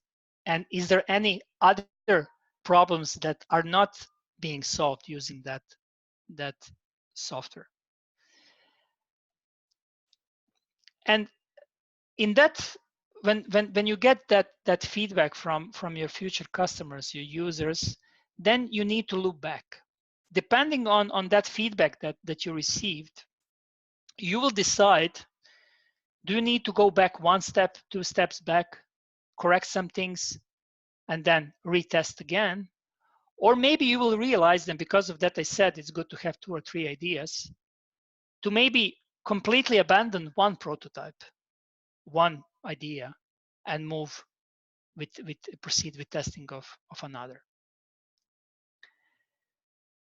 S3: And is there any other problems that are not being solved using that software? And in that, when you get that feedback from your future customers, your users, then you need to look back. Depending on that feedback that you received, you will decide, do you need to go back 1 step, 2 steps back, correct some things, and then retest again? Or maybe you will realize, and because of that I said it's good to have 2 or 3 ideas, to maybe completely abandon one prototype, one idea, and move proceed with testing of another.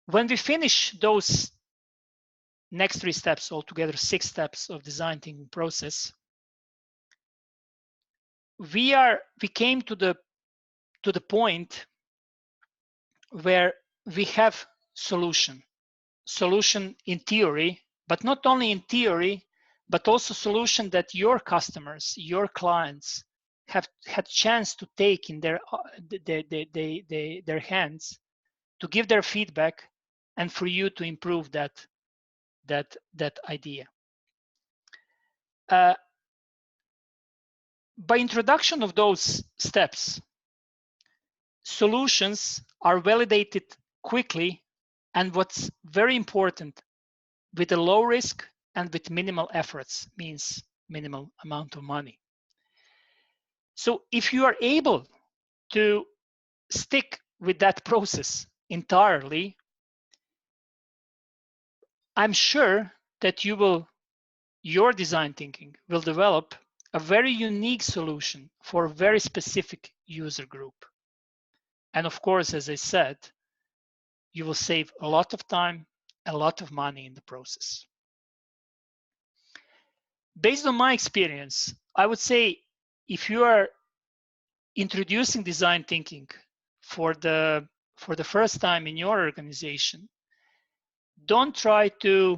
S3: When we finish those next 3 steps, altogether 6 steps of design thinking process, we came to the point where we have solution in theory, but not only in theory, but also solution that your customers, your clients have had chance to take in their hands, to give their feedback, and for you to improve that idea. By introduction of those steps, solutions are validated quickly, and what's very important, with a low risk and with minimal efforts, means minimal amount of money. So if you are able to stick with that process entirely, I'm sure that your design thinking will develop a very unique solution for a very specific user group. And of course, as I said, you will save a lot of time, a lot of money in the process. Based on my experience, I would say if you are introducing design thinking for the first time in your organization, don't try to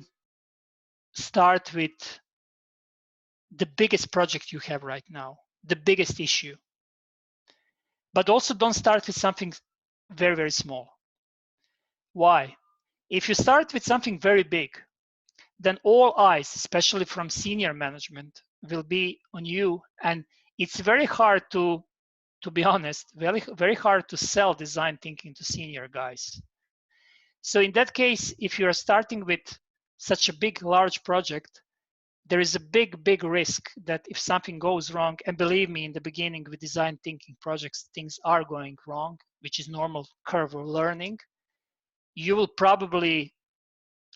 S3: start with the biggest project you have right now, the biggest issue. But also don't start with something very, very small. Why? If you start with something very big, then all eyes, especially from senior management, will be on you, and it's very hard to be honest, very, very hard to sell design thinking to senior guys. So in that case, if you're starting with such a big, large project, there is a big risk that if something goes wrong, and believe me, in the beginning with design thinking projects, things are going wrong, which is normal curve of learning, you will probably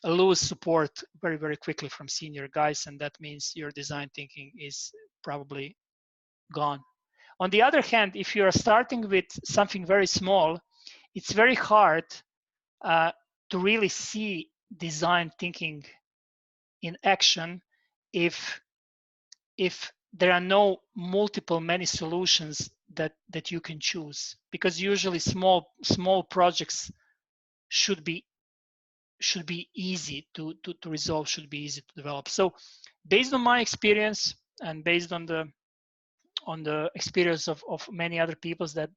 S3: lose support very, very quickly from senior guys, and that means your design thinking is probably gone. On the other hand, if you are starting with something very small, it's very hard to really see design thinking in action if there are no many solutions that you can choose, because usually small projects should be easy to resolve, should be easy to develop. So based on my experience and based on the experience of many other people that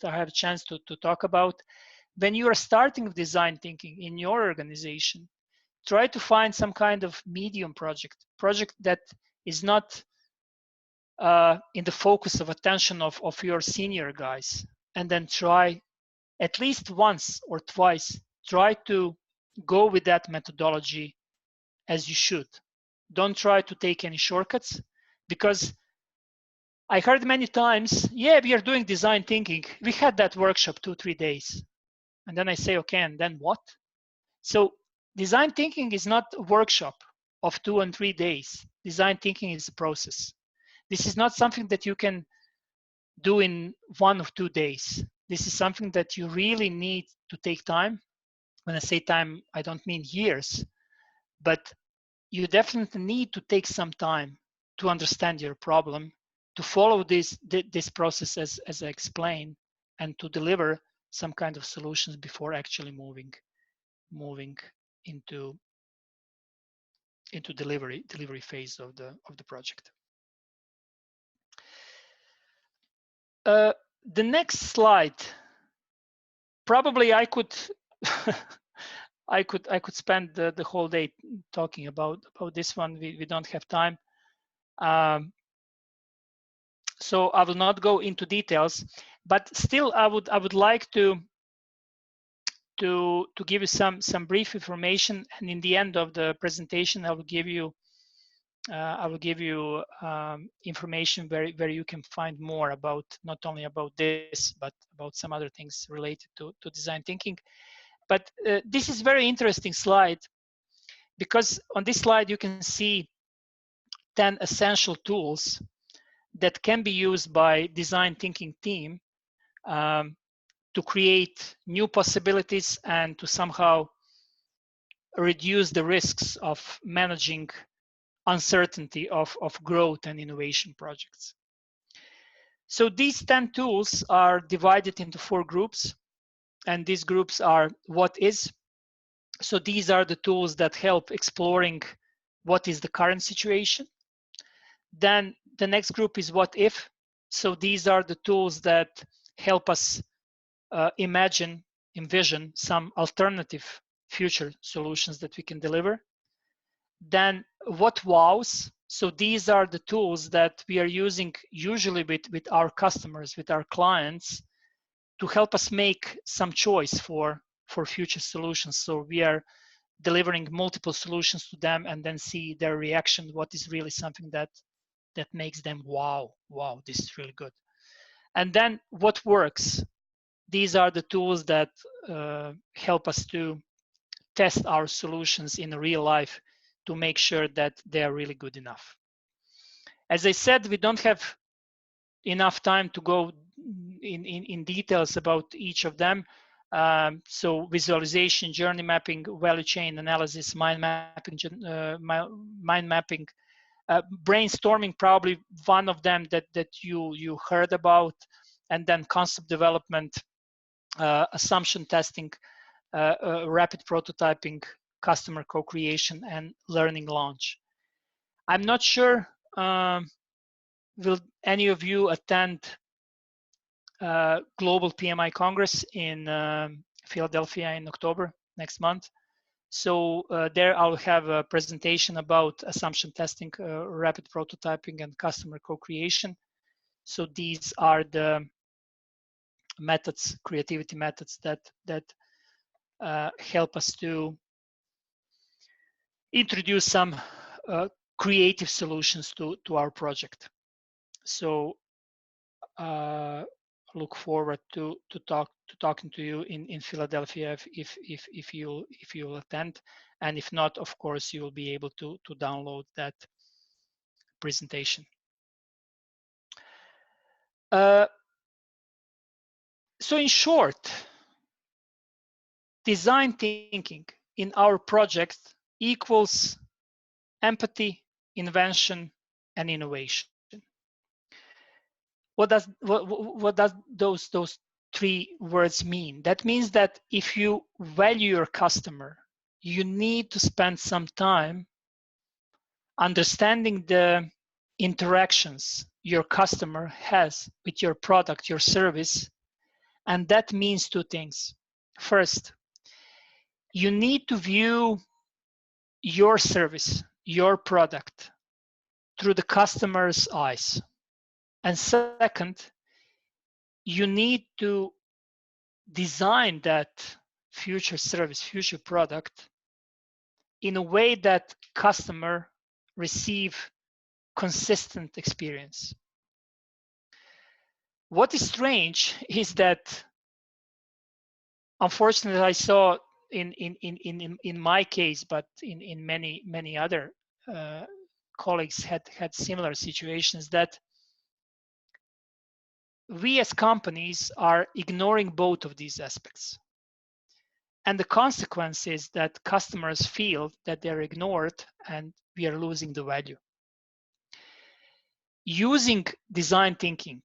S3: I have a chance to talk about, when you are starting with design thinking in your organization, try to find some kind of medium project that is not in the focus of attention of your senior guys, and then try at least once or twice, try to go with that methodology as you should. Don't try to take any shortcuts, because I heard many times, yeah, we are doing design thinking. We had that workshop 2-3 days. And then I say, okay, and then what? So design thinking is not a workshop of 2 and 3 days. Design thinking is a process. This is not something that you can do in 1 or 2 days. This is something that you really need to take time. When I say time, I don't mean years, but you definitely need to take some time to understand your problem, to follow this process as I explained, and to deliver some kind of solutions before actually moving into delivery phase of the project. The next slide, probably I could I could spend the whole day talking about this one. We don't have time. So I will not go into details, but still I would like to give you some brief information, and in the end of the presentation I will give you I will give you information where you can find more about not only about this, but about some other things related to design thinking. But this is very interesting slide, because on this slide you can see 10 essential tools that can be used by design thinking team to create new possibilities and to somehow reduce the risks of managing uncertainty of growth and innovation projects. So these 10 tools are divided into 4 groups, and these groups are what is. So these are the tools that help exploring what is the current situation. Then the next group is what if. So these are the tools that help us envision some alternative future solutions that we can deliver. Then what wows. So these are the tools that we are using usually with our customers, with our clients, to help us make some choice for future solutions. So we are delivering multiple solutions to them and then see their reaction, what is really something that makes them wow, this is really good. And then what works. These are the tools that help us to test our solutions in real life to make sure that they are really good enough. As I said, we don't have enough time to go in details about each of them. So visualization, journey mapping, value chain analysis, mind mapping, brainstorming, probably one of them that you heard about, and then concept development, assumption testing, rapid prototyping, customer co-creation, and learning launch. I'm not sure, will any of you attend Global PMI Congress in Philadelphia in October next month? So there I'll have a presentation about assumption testing, rapid prototyping, and customer co-creation. So these are the methods, creativity methods that help us to introduce some creative solutions to our project. So look forward to talking to you in Philadelphia if you'll attend, and if not, of course, you will be able to download that presentation. So in short, design thinking in our project equals empathy, invention, and innovation. What does those 3 words mean? That means that if you value your customer, you need to spend some time understanding the interactions your customer has with your product, your service, and that means 2 things. First, you need to view your service, your product, through the customer's eyes. And second, you need to design that future service, future product in a way that customer receive consistent experience. What is strange is that, unfortunately, I saw in my case, but in many other colleagues had similar situations, that we as companies are ignoring both of these aspects. And the consequence is that customers feel that they're ignored and we are losing the value. Using design thinking,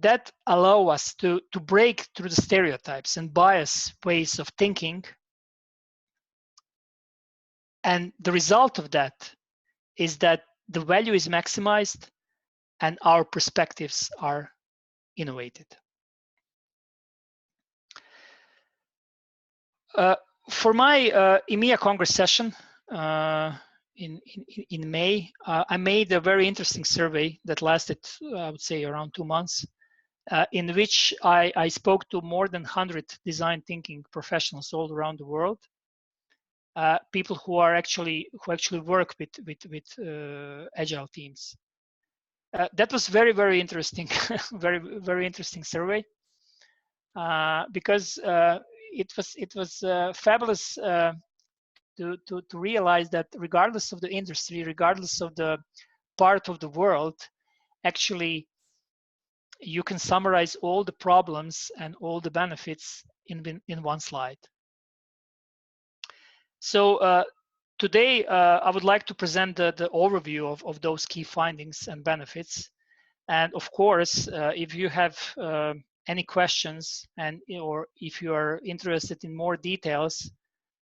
S3: that allow us to break through the stereotypes and bias ways of thinking. And the result of that is that the value is maximized and our perspectives are innovated. For my EMEA Congress session in May, I made a very interesting survey that lasted, I would say, around 2 months, in which I spoke to more than 100 design thinking professionals all around the world. people who actually work with agile teams. That was very interesting, very interesting survey, because it was fabulous to realize that regardless of the industry, regardless of the part of the world, actually you can summarize all the problems and all the benefits in one slide. So today I would like to present the overview of those key findings and benefits. And of course, if you have any questions or if you are interested in more details,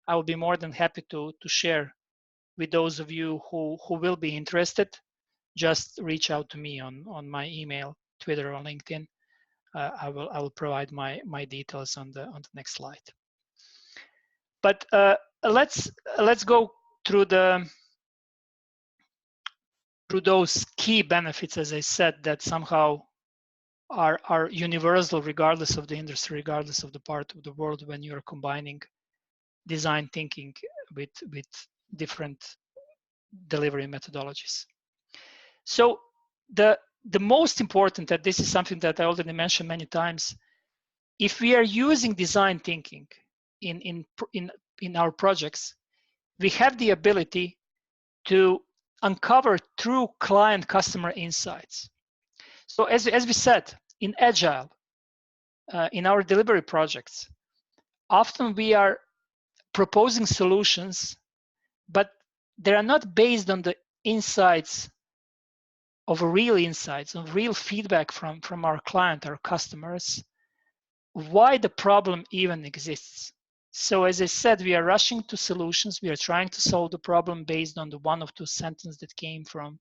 S3: I will be more than happy to share with those of you who will be interested. Just reach out to me on my email, Twitter, or LinkedIn. I will provide my details on the next slide. But let's go through those key benefits, as I said, that somehow are universal regardless of the industry, regardless of the part of the world, when you're combining design thinking with different delivery methodologies. So the most important, that this is something that I already mentioned many times, if we are using design thinking in our projects, we have the ability to uncover true client customer insights. So as we said, in Agile, in our delivery projects, often we are proposing solutions, but they are not based on the insights of real insights, of real feedback from our client, our customers, why the problem even exists. So as I said, we are rushing to solutions. We are trying to solve the problem based on the one or two sentences that came from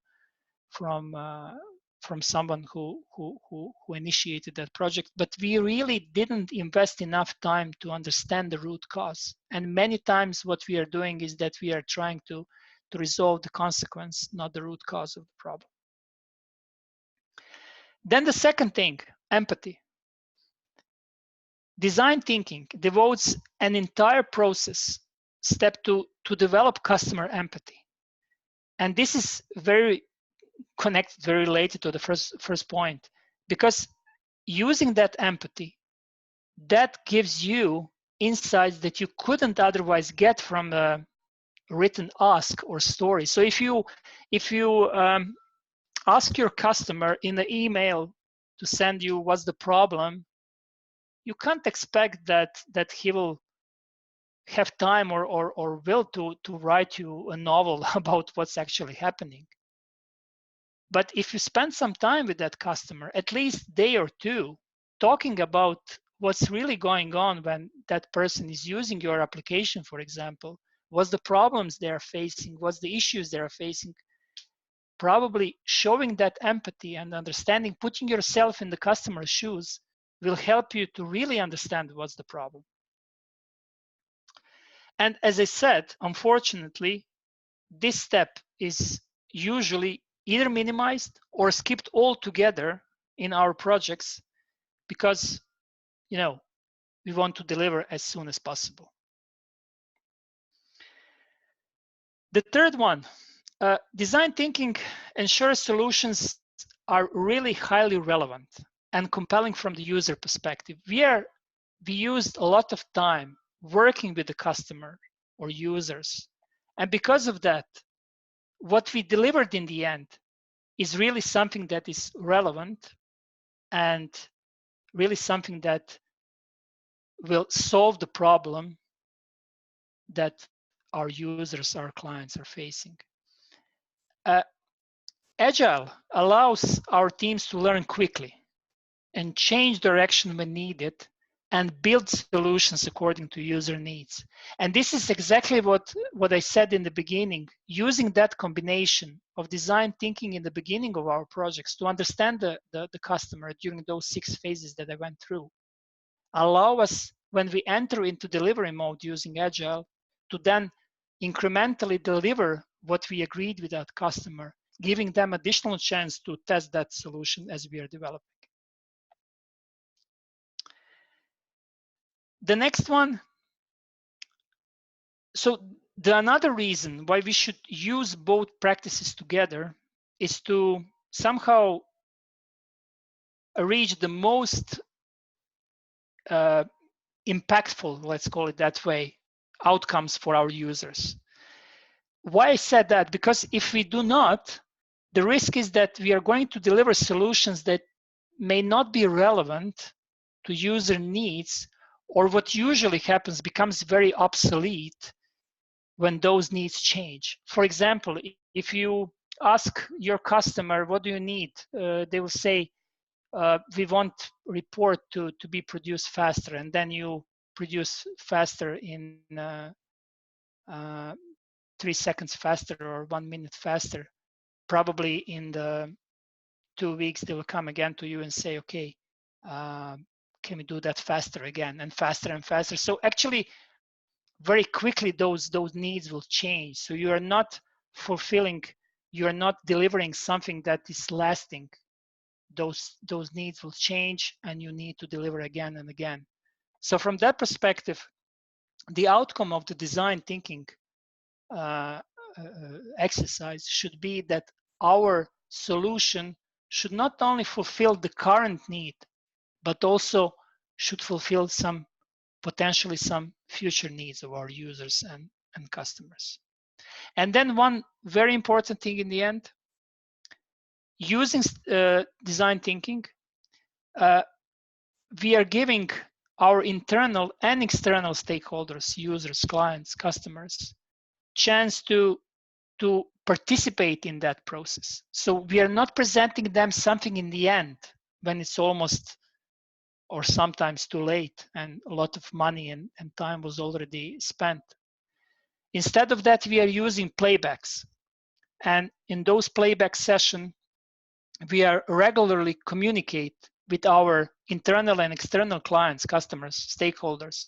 S3: someone who initiated that project, but we really didn't invest enough time to understand the root cause. And many times what we are doing is that we are trying to resolve the consequence, not the root cause of the problem. Then the second thing, empathy. Design thinking devotes an entire process step to develop customer empathy. And this is very connected, very related to the first point, because using that empathy, that gives you insights that you couldn't otherwise get from a written ask or story. So if you ask your customer in the email to send you what's the problem, you can't expect that he will have time or will to write you a novel about what's actually happening. But if you spend some time with that customer, at least a day or two, talking about what's really going on when that person is using your application, for example, what's the problems they are facing, what's the issues they are facing, probably showing that empathy and understanding, putting yourself in the customer's shoes, will help you to really understand what's the problem. And as I said, unfortunately, this step is usually either minimized or skipped altogether in our projects because, we want to deliver as soon as possible. The third one, design thinking ensures solutions are really highly relevant and compelling from the user perspective. We used a lot of time working with the customer or users. And because of that, what we delivered in the end is really something that is relevant and really something that will solve the problem that our users, our clients are facing. Agile allows our teams to learn quickly and change direction when needed and build solutions according to user needs. And this is exactly what I said in the beginning, using that combination of design thinking in the beginning of our projects to understand the customer during those 6 phases that I went through, allow us, when we enter into delivery mode using Agile, to then incrementally deliver what we agreed with that customer, giving them additional chance to test that solution as we are developing. The next one, so another reason why we should use both practices together is to somehow reach the most impactful, let's call it that way, outcomes for our users. Why I said that? Because if we do not, the risk is that we are going to deliver solutions that may not be relevant to user needs, or what usually happens becomes very obsolete when those needs change. For example, if you ask your customer, what do you need? They will say, we want report to be produced faster, and then you produce faster in 3 seconds faster or 1 minute faster. Probably in the 2 weeks, they will come again to you and say, okay, can we do that faster again, and faster and faster. So actually, very quickly, those needs will change. So you are not fulfilling, you are not delivering something that is lasting. Those needs will change, and you need to deliver again and again. So from that perspective, the outcome of the design thinking exercise should be that our solution should not only fulfill the current need, but also should fulfill potentially some future needs of our users and customers. And then one very important thing in the end, using design thinking, we are giving our internal and external stakeholders, users, clients, customers, chance to participate in that process. So we are not presenting them something in the end when it's almost or sometimes too late and a lot of money and time was already spent. Instead of that, we are using playbacks. And in those playback sessions, we are regularly communicate with our internal and external clients, customers, stakeholders.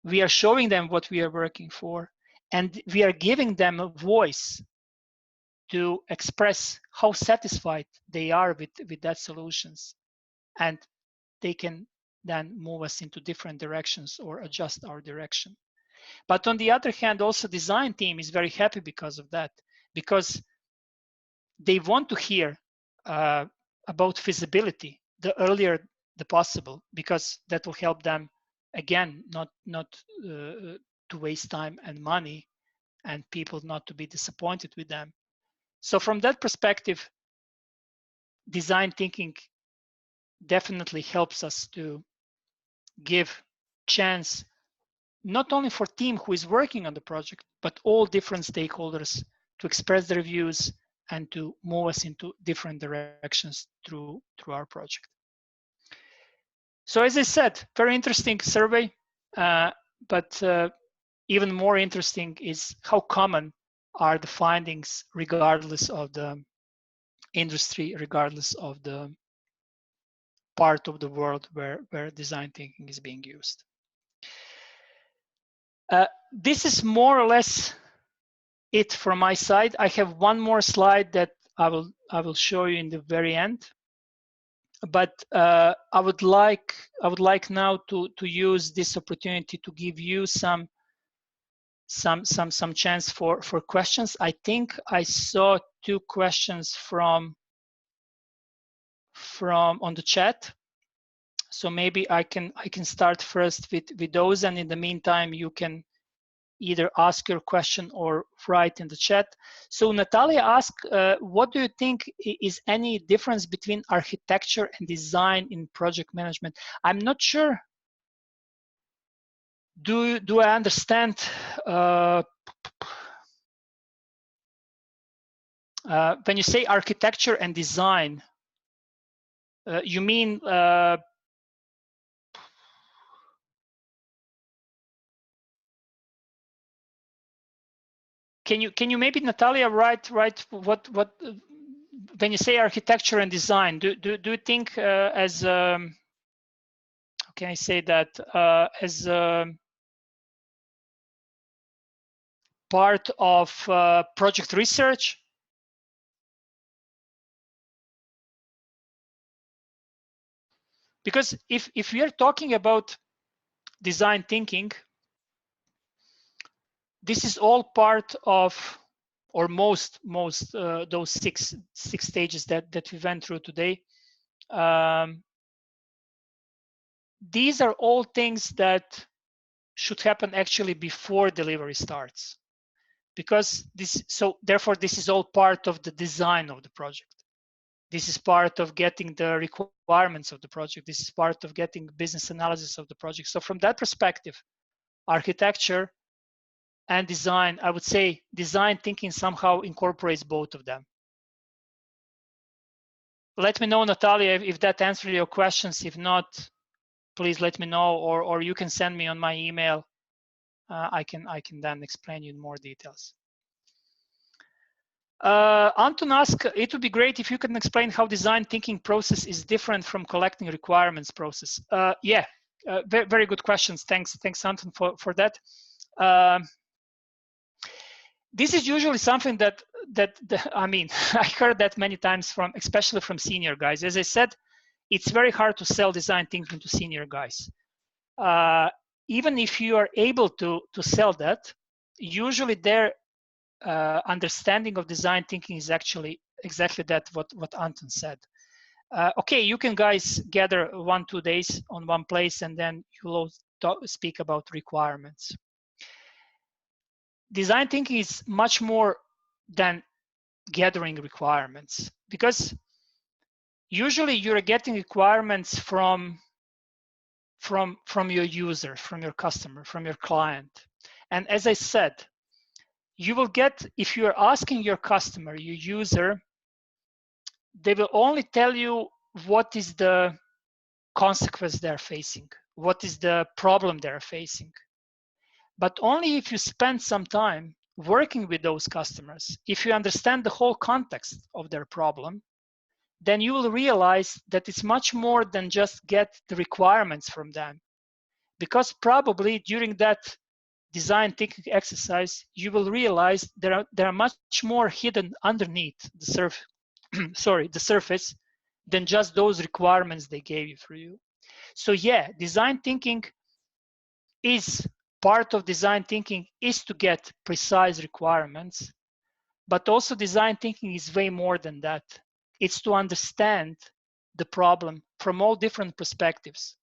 S3: We are showing them what we are working for, and we are giving them a voice to express how satisfied they are with that solutions. And they can then move us into different directions or adjust our direction. But on the other hand, also design team is very happy because of that, because they want to hear about feasibility the earlier the possible, because that will help them, again, not to waste time and money, and people not to be disappointed with them. So from that perspective, design thinking definitely helps us to give chance not only for team who is working on the project, but all different stakeholders to express their views and to move us into different directions through our project. So as I said, very interesting survey, but even more interesting is how common are the findings regardless of the industry, regardless of the part of the world where design thinking is being used. This is more or less it from my side. I have one more slide that I will show you in the very end. But I would like now to use this opportunity to give you some chance for questions. I think I saw 2 questions from on the chat. So maybe I can start first with those, and in the meantime you can either ask your question or write in the chat. So Natalia asked, what do you think is any difference between architecture and design in project management? I'm not sure. Do I understand? When you say architecture and design, you mean Can you maybe, Natalia, write what when you say architecture and design, do you think as how can I say that as part of project research? Because if we are talking about design thinking, this is all part of, or most those six stages that we went through today. These are all things that should happen actually before delivery starts, because therefore this is all part of the design of the project. This is part of getting the requirements of the project. This is part of getting business analysis of the project. So from that perspective, architecture and design, I would say design thinking somehow incorporates both of them. Let me know, Natalia, if that answers your questions. If not, please let me know, or you can send me on my email. I can then explain you in more details. Anton asked, it would be great if you can explain how design thinking process is different from collecting requirements process. Yeah, very good questions. Thanks Anton for that. This is usually something that I mean, I heard that many times from, especially from senior guys. As I said, it's very hard to sell design thinking to senior guys. Even if you are able to sell that, usually their understanding of design thinking is actually exactly that, what Anton said. Okay, you can guys gather 1-2 days on one place and then you'll speak about requirements. Design thinking is much more than gathering requirements, because usually you're getting requirements from your user, from your customer, from your client. And as I said, you will get, if you're asking your customer, your user, they will only tell you what is the consequence they're facing, what is the problem they're facing. But only if you spend some time working with those customers, if you understand the whole context of their problem, then you will realize that it's much more than just get the requirements from them. Because probably during that design thinking exercise, you will realize there are much more hidden underneath the surface, the surface, than just those requirements they gave you for you. So yeah, design thinking is part of design thinking is to get precise requirements, but also design thinking is way more than that. It's to understand the problem from all different perspectives,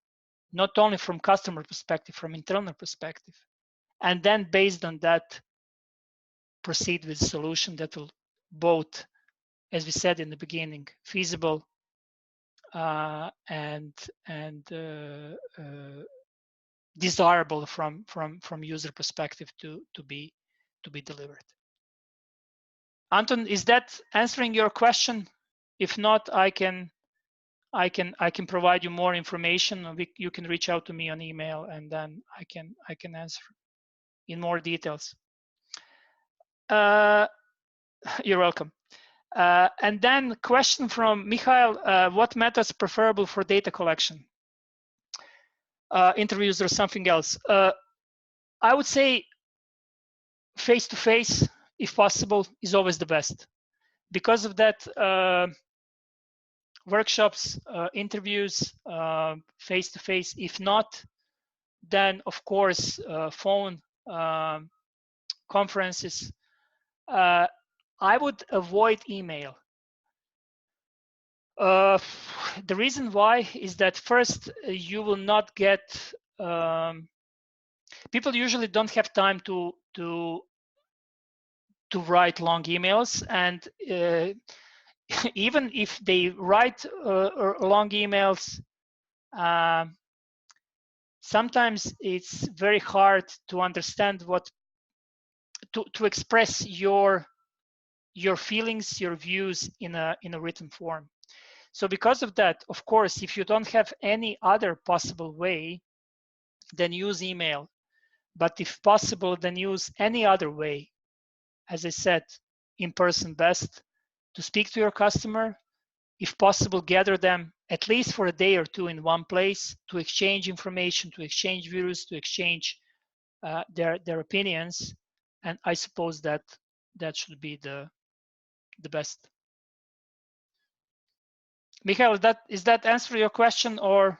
S3: not only from customer perspective, from internal perspective. And then based on that, proceed with a solution that will both, as we said in the beginning, feasible and desirable from user perspective to be delivered. Anton, is that answering your question? If not, I can provide you more information. You can reach out to me on email, and then I can answer in more details. You're welcome. And then question from Mikhail, what methods preferable for data collection? Interviews or something else? I would say face-to-face, if possible, is always the best. Because of that, workshops, interviews, face-to-face. If not, then of course, phone conferences. I would avoid email. The reason why is that first, you will not get, people usually don't have time to write long emails, and even if they write long emails, sometimes it's very hard to understand to express your feelings, your views in a written form. So because of that, of course, if you don't have any other possible way, then use email. But if possible, then use any other way. As I said, in person best, to speak to your customer. If possible, gather them at least for a day or two in one place to exchange information, to exchange views, to exchange their opinions. And I suppose that should be the best. Mikhail, is that answer your question, or?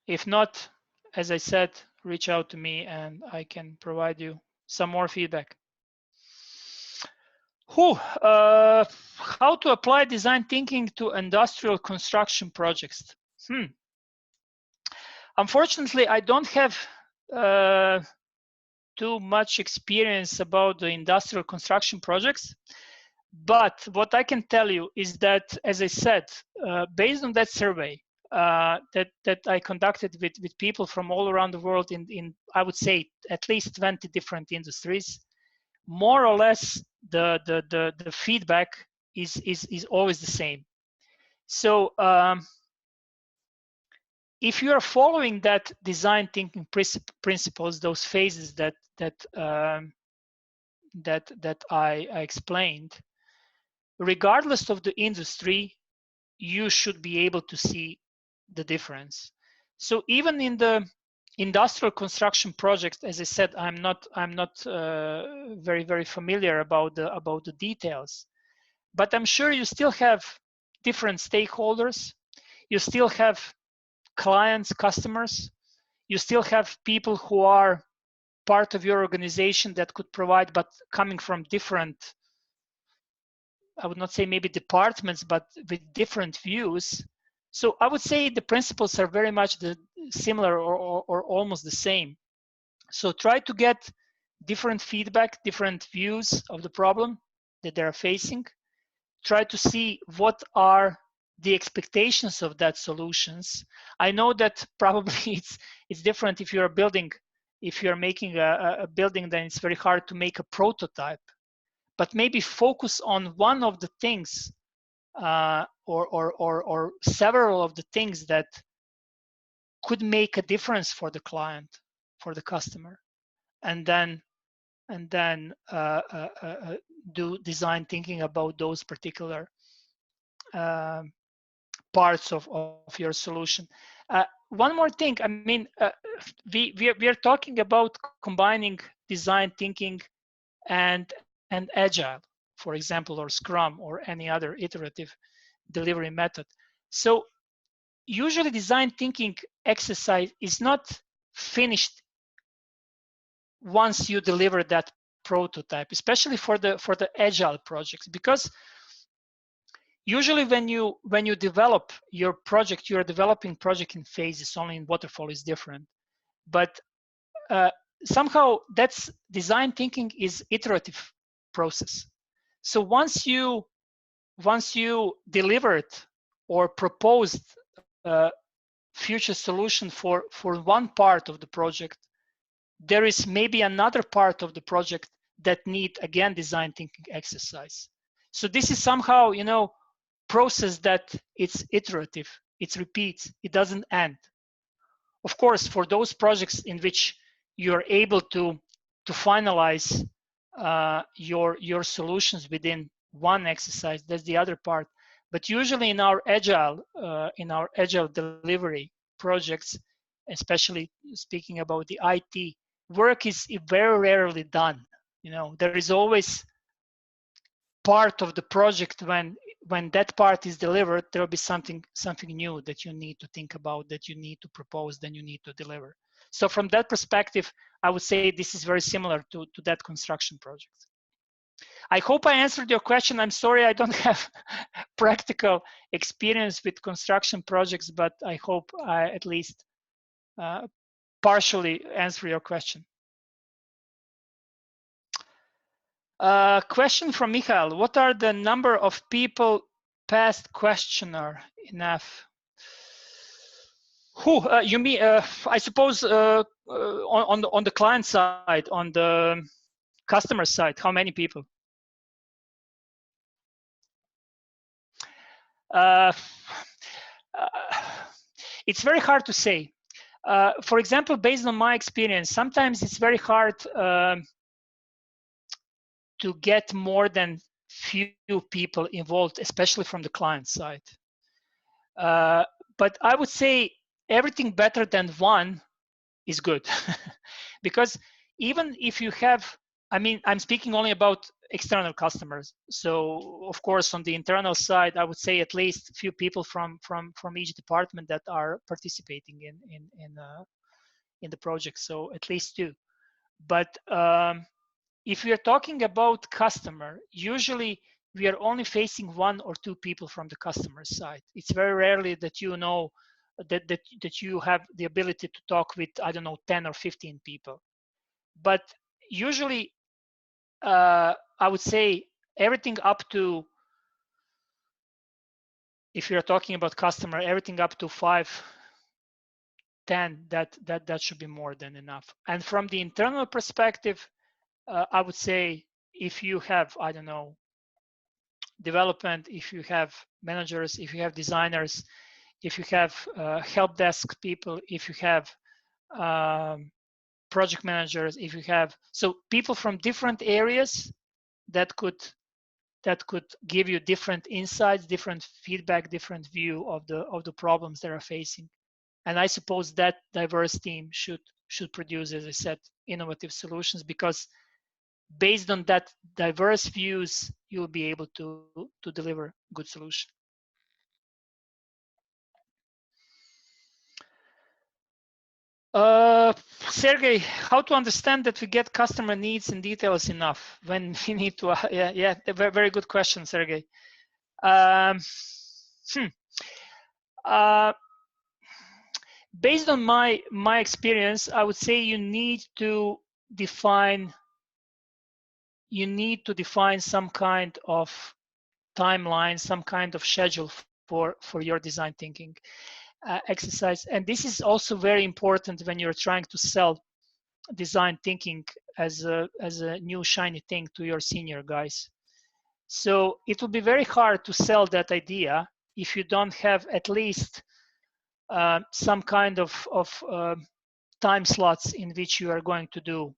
S3: If not, as I said, reach out to me and I can provide you some more feedback. How to apply design thinking to industrial construction projects? Unfortunately, I don't have too much experience about the industrial construction projects. But what I can tell you is that, as I said, based on that survey that I conducted with people from all around the world in I would say at least 20 different industries, more or less the feedback is always the same. So if you are following that design thinking principles, those phases that I explained, regardless of the industry, you should be able to see the difference. So even in the industrial construction project, as I said, I'm not very familiar about the details, but I'm sure you still have different stakeholders. You still have clients, customers. You still have people who are part of your organization that could provide, but coming from different, I would not say maybe departments, but with different views. So I would say the principles are very much similar or almost the same. So try to get different feedback, different views of the problem that they're facing. Try to see what are the expectations of that solutions. I know that probably it's different if you're building, if you're making a building, then it's very hard to make a prototype. But maybe focus on one of the things or several of the things that could make a difference for the client, for the customer, and then do design thinking about those particular parts of your solution. One more thing, I mean, we are talking about combining design thinking and Agile, for example, or Scrum, or any other iterative delivery method. So usually design thinking exercise is not finished once you deliver that prototype, especially for the Agile projects, because usually when you develop your project, you are developing project in phases. Only in waterfall is different, but somehow that's design thinking is iterative process. So once you delivered or proposed a future solution for one part of the project, there is maybe another part of the project that need again design thinking exercise. So this is somehow, you know, process that it's iterative, it repeats, it doesn't end. Of course, for those projects in which you're able to finalize your solutions within one exercise, that's the other part. But usually in our agile delivery projects, especially speaking about the IT, work is very rarely done. You know, there is always part of the project when that part is delivered, there will be something new that you need to think about, that you need to propose, then you need to deliver. So from that perspective, I would say this is very similar to that construction project. I hope I answered your question. I'm sorry I don't have practical experience with construction projects, but I hope I at least partially answer your question. Question from Michael. What are the number of people passed questionnaire enough? You mean, I suppose on the client side, on the customer side, how many people? It's very hard to say. For example, based on my experience, sometimes it's very hard to get more than few people involved, especially from the client side. But I would say everything better than one is good. Because even if you have, I mean, I'm speaking only about external customers. So of course, on the internal side, I would say at least a few people from each department that are participating in the project. So at least two. But if we are talking about customer, usually we are only facing one or two people from the customer side. It's very rarely that you know that you have the ability to talk with, I don't know, 10 or 15 people. But usually, I would say everything up to, if you're talking about customer, everything up to 5, 10, that should be more than enough. And from the internal perspective, I would say if you have, I don't know, development, if you have managers, if you have designers, if you have help desk people, if you have project managers, if you have, so people from different areas that could give you different insights, different feedback, different view of the problems they are facing. And I suppose that diverse team should produce, as I said, innovative solutions, because based on that diverse views, you'll be able to deliver good solution. Sergey, how to understand that we get customer needs and details enough when we need to? Yeah, very good question, Sergey. Based on my experience, I would say you need to define some kind of timeline, some kind of schedule for your design thinking exercise. And this is also very important when you're trying to sell design thinking as a new shiny thing to your senior guys. So it will be very hard to sell that idea if you don't have at least some kind of time slots in which you are going to do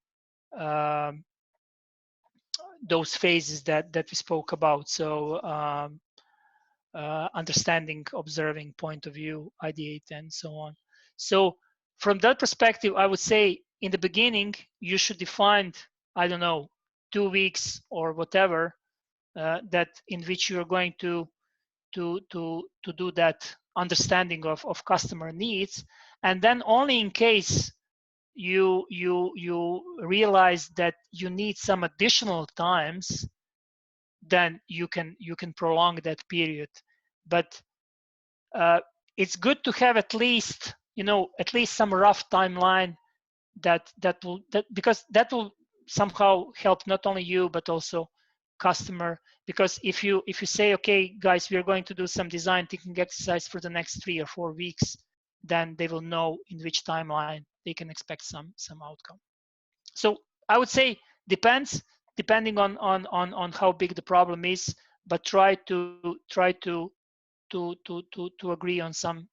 S3: those phases that we spoke about. So understanding, observing, point of view, ideate, and so on. So from that perspective, I would say in the beginning, you should define, I don't know, 2 weeks or whatever, that in which you're going to do that understanding of customer needs. And then only in case you realize that you need some additional times, then you can prolong that period. But it's good to have at least some rough timeline because that will somehow help not only you but also customer. Because if you say, okay guys, we are going to do some design thinking exercise for the next 3 or 4 weeks, then they will know in which timeline they can expect some outcome. So I would say depending on how big the problem is, but try to agree on some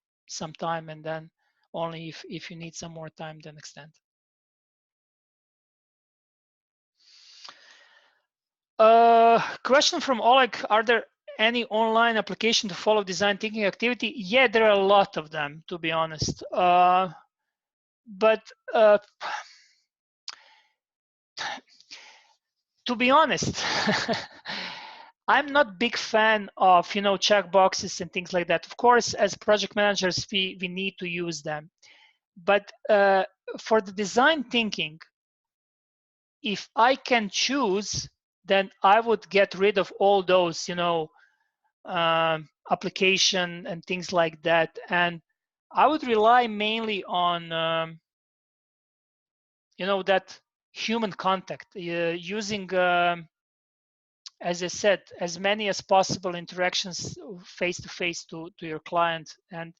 S3: time, and then only if you need some more time, then extend. Question from Oleg: are there any online application to follow design thinking activity? Yeah, there are a lot of them, to be honest. But to be honest, I'm not big fan of check boxes and things like that. Of course, as project managers, we need to use them. But for the design thinking, if I can choose, then I would get rid of all those application and things like that, and I would rely mainly on that human contact, using as I said, as many as possible interactions face to face to your client. And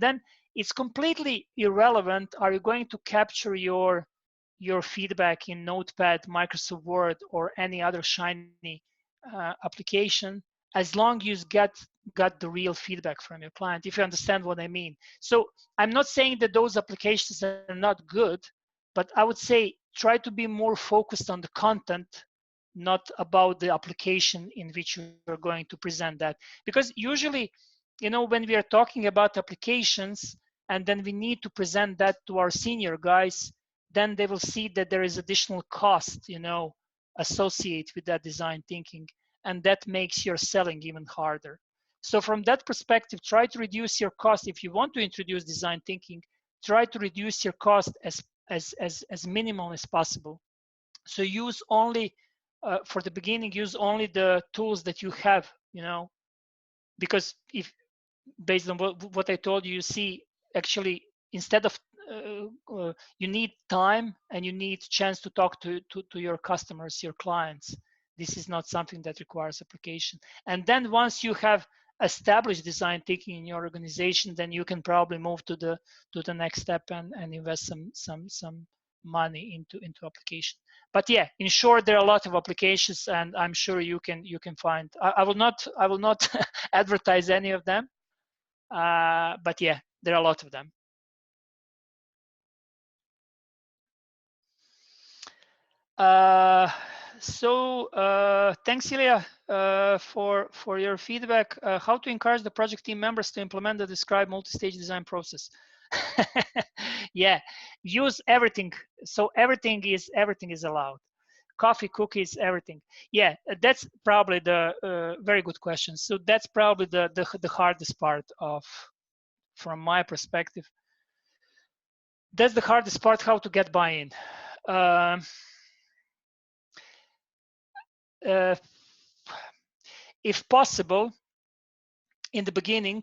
S3: then it's completely irrelevant, are you going to capture your feedback in Notepad, Microsoft Word, or any other shiny application, as long as you got the real feedback from your client, if you understand what I mean. So I'm not saying that those applications are not good, but I would say try to be more focused on the content, not about the application in which you're going to present that. Because usually, when we are talking about applications and then we need to present that to our senior guys, then they will see that there is additional cost, associate with that design thinking, and that makes your selling even harder. So from that perspective, try to reduce your cost. If you want to introduce design thinking, try to reduce your cost as minimal as possible. So use only, for the beginning, use only the tools that you have, you know, because if, based on what I told you, you see, actually, instead of, you need time and you need chance to talk to your customers, your clients. This is not something that requires application. And then once you have established design thinking in your organization, then you can probably move to the next step and invest some money into application. But yeah, in short, there are a lot of applications, and I'm sure you can find. I will not advertise any of them, but yeah, there are a lot of them. Thanks, Ilya, for your feedback. How to encourage the project team members to implement the described multi-stage design process? Yeah, use everything. So everything is allowed. Coffee, cookies, everything. Yeah, that's probably the very good question. So that's probably the hardest part from my perspective. That's the hardest part, how to get buy-in. If possible, in the beginning,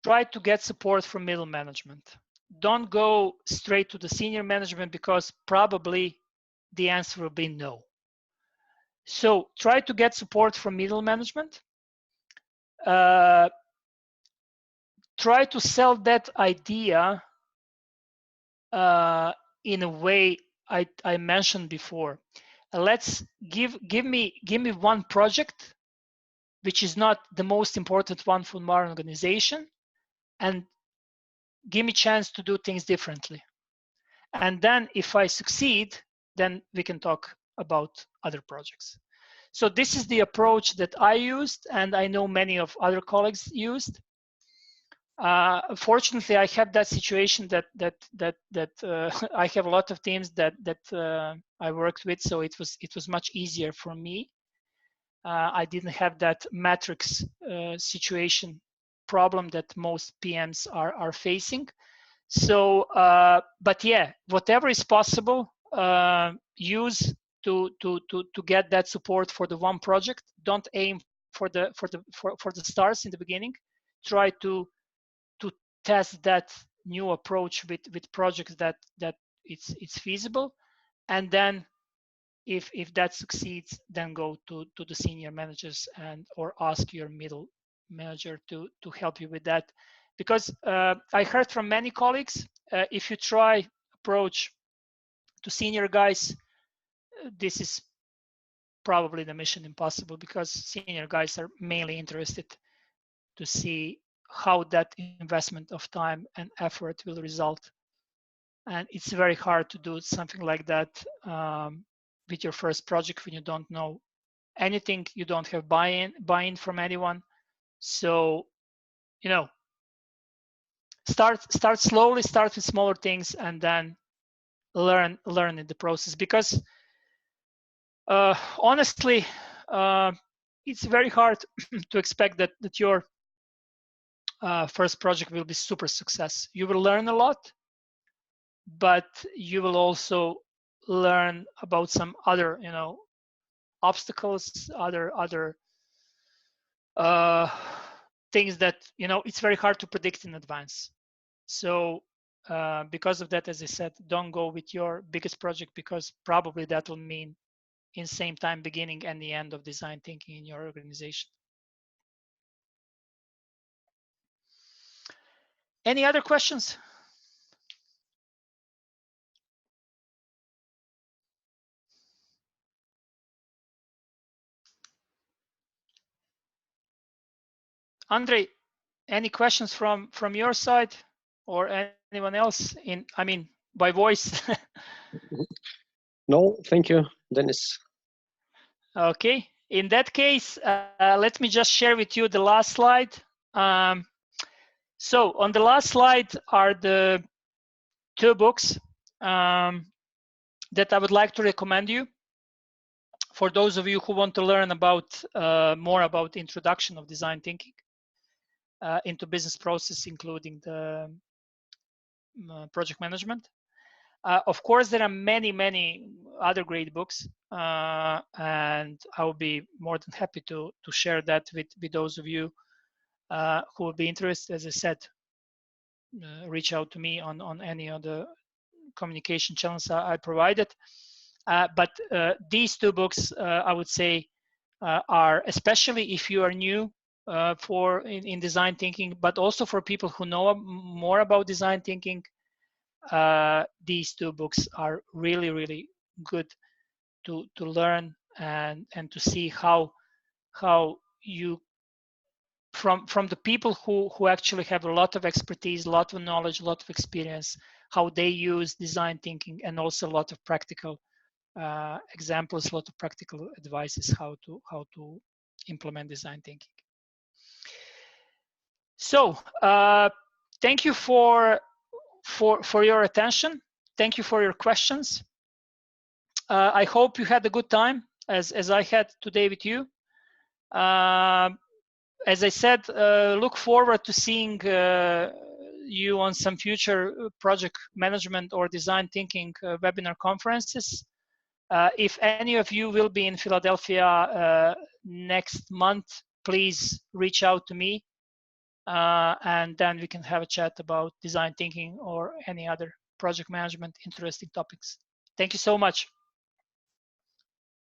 S3: try to get support from middle management. Don't go straight to the senior management, because probably the answer will be no. So try to get support from middle management. Try to sell that idea in a way I mentioned before. Let's give me one project which is not the most important one for my organization, and give me a chance to do things differently. And then if I succeed, then we can talk about other projects. So this is the approach that I used, and I know many of other colleagues used. Fortunately, I have that situation that I have a lot of teams that I worked with, so it was much easier for me. I didn't have that matrix situation problem that most PMs are facing. So, but yeah, whatever is possible, use to get that support for the one project. Don't aim for the stars in the beginning. Try to test that new approach with projects that it's feasible, and then if that succeeds, then go to the senior managers or ask your middle manager to help you with that. Because I heard from many colleagues, if you try approach to senior guys, this is probably the mission impossible, because senior guys are mainly interested to see how that investment of time and effort will result. And it's very hard to do something like that with your first project when you don't know anything, you don't have buy-in from anyone. So, you know, start slowly, start with smaller things, and then learn in the process. Because honestly, it's very hard to expect that your first project will be super success. You will learn a lot, but you will also learn about some other, you know, obstacles, other things that, you know, it's very hard to predict in advance. So because of that, as I said, don't go with your biggest project, because probably that will mean in same time beginning and the end of design thinking in your organization. Any other questions? Andre, any questions from your side, or anyone else I mean, by voice?
S1: No, thank you, Dennis.
S3: Okay, in that case, let me just share with you the last slide. So on the last slide are the 2 books that I would like to recommend you. for those of you who want to learn about more about introduction of design thinking into business process, including the project management. Of course, there are many other great books, and I will be more than happy to share that with those of you who will be interested. As I said, reach out to me on any of the communication channels I provided. But these two books, I would say, are, especially if you are new in design thinking, but also for people who know more about design thinking, these two books are really good to learn and to see how you, from the people who actually have a lot of expertise, a lot of knowledge, a lot of experience, how they use design thinking, and also a lot of practical examples, a lot of practical advices how to implement design thinking. So thank you for your attention. Thank you for your questions. I hope you had a good time as I had today with you. As I said, look forward to seeing you on some future project management or design thinking webinar conferences. If any of you will be in Philadelphia next month, please reach out to me, and then we can have a chat about design thinking or any other project management interesting topics. Thank you so much.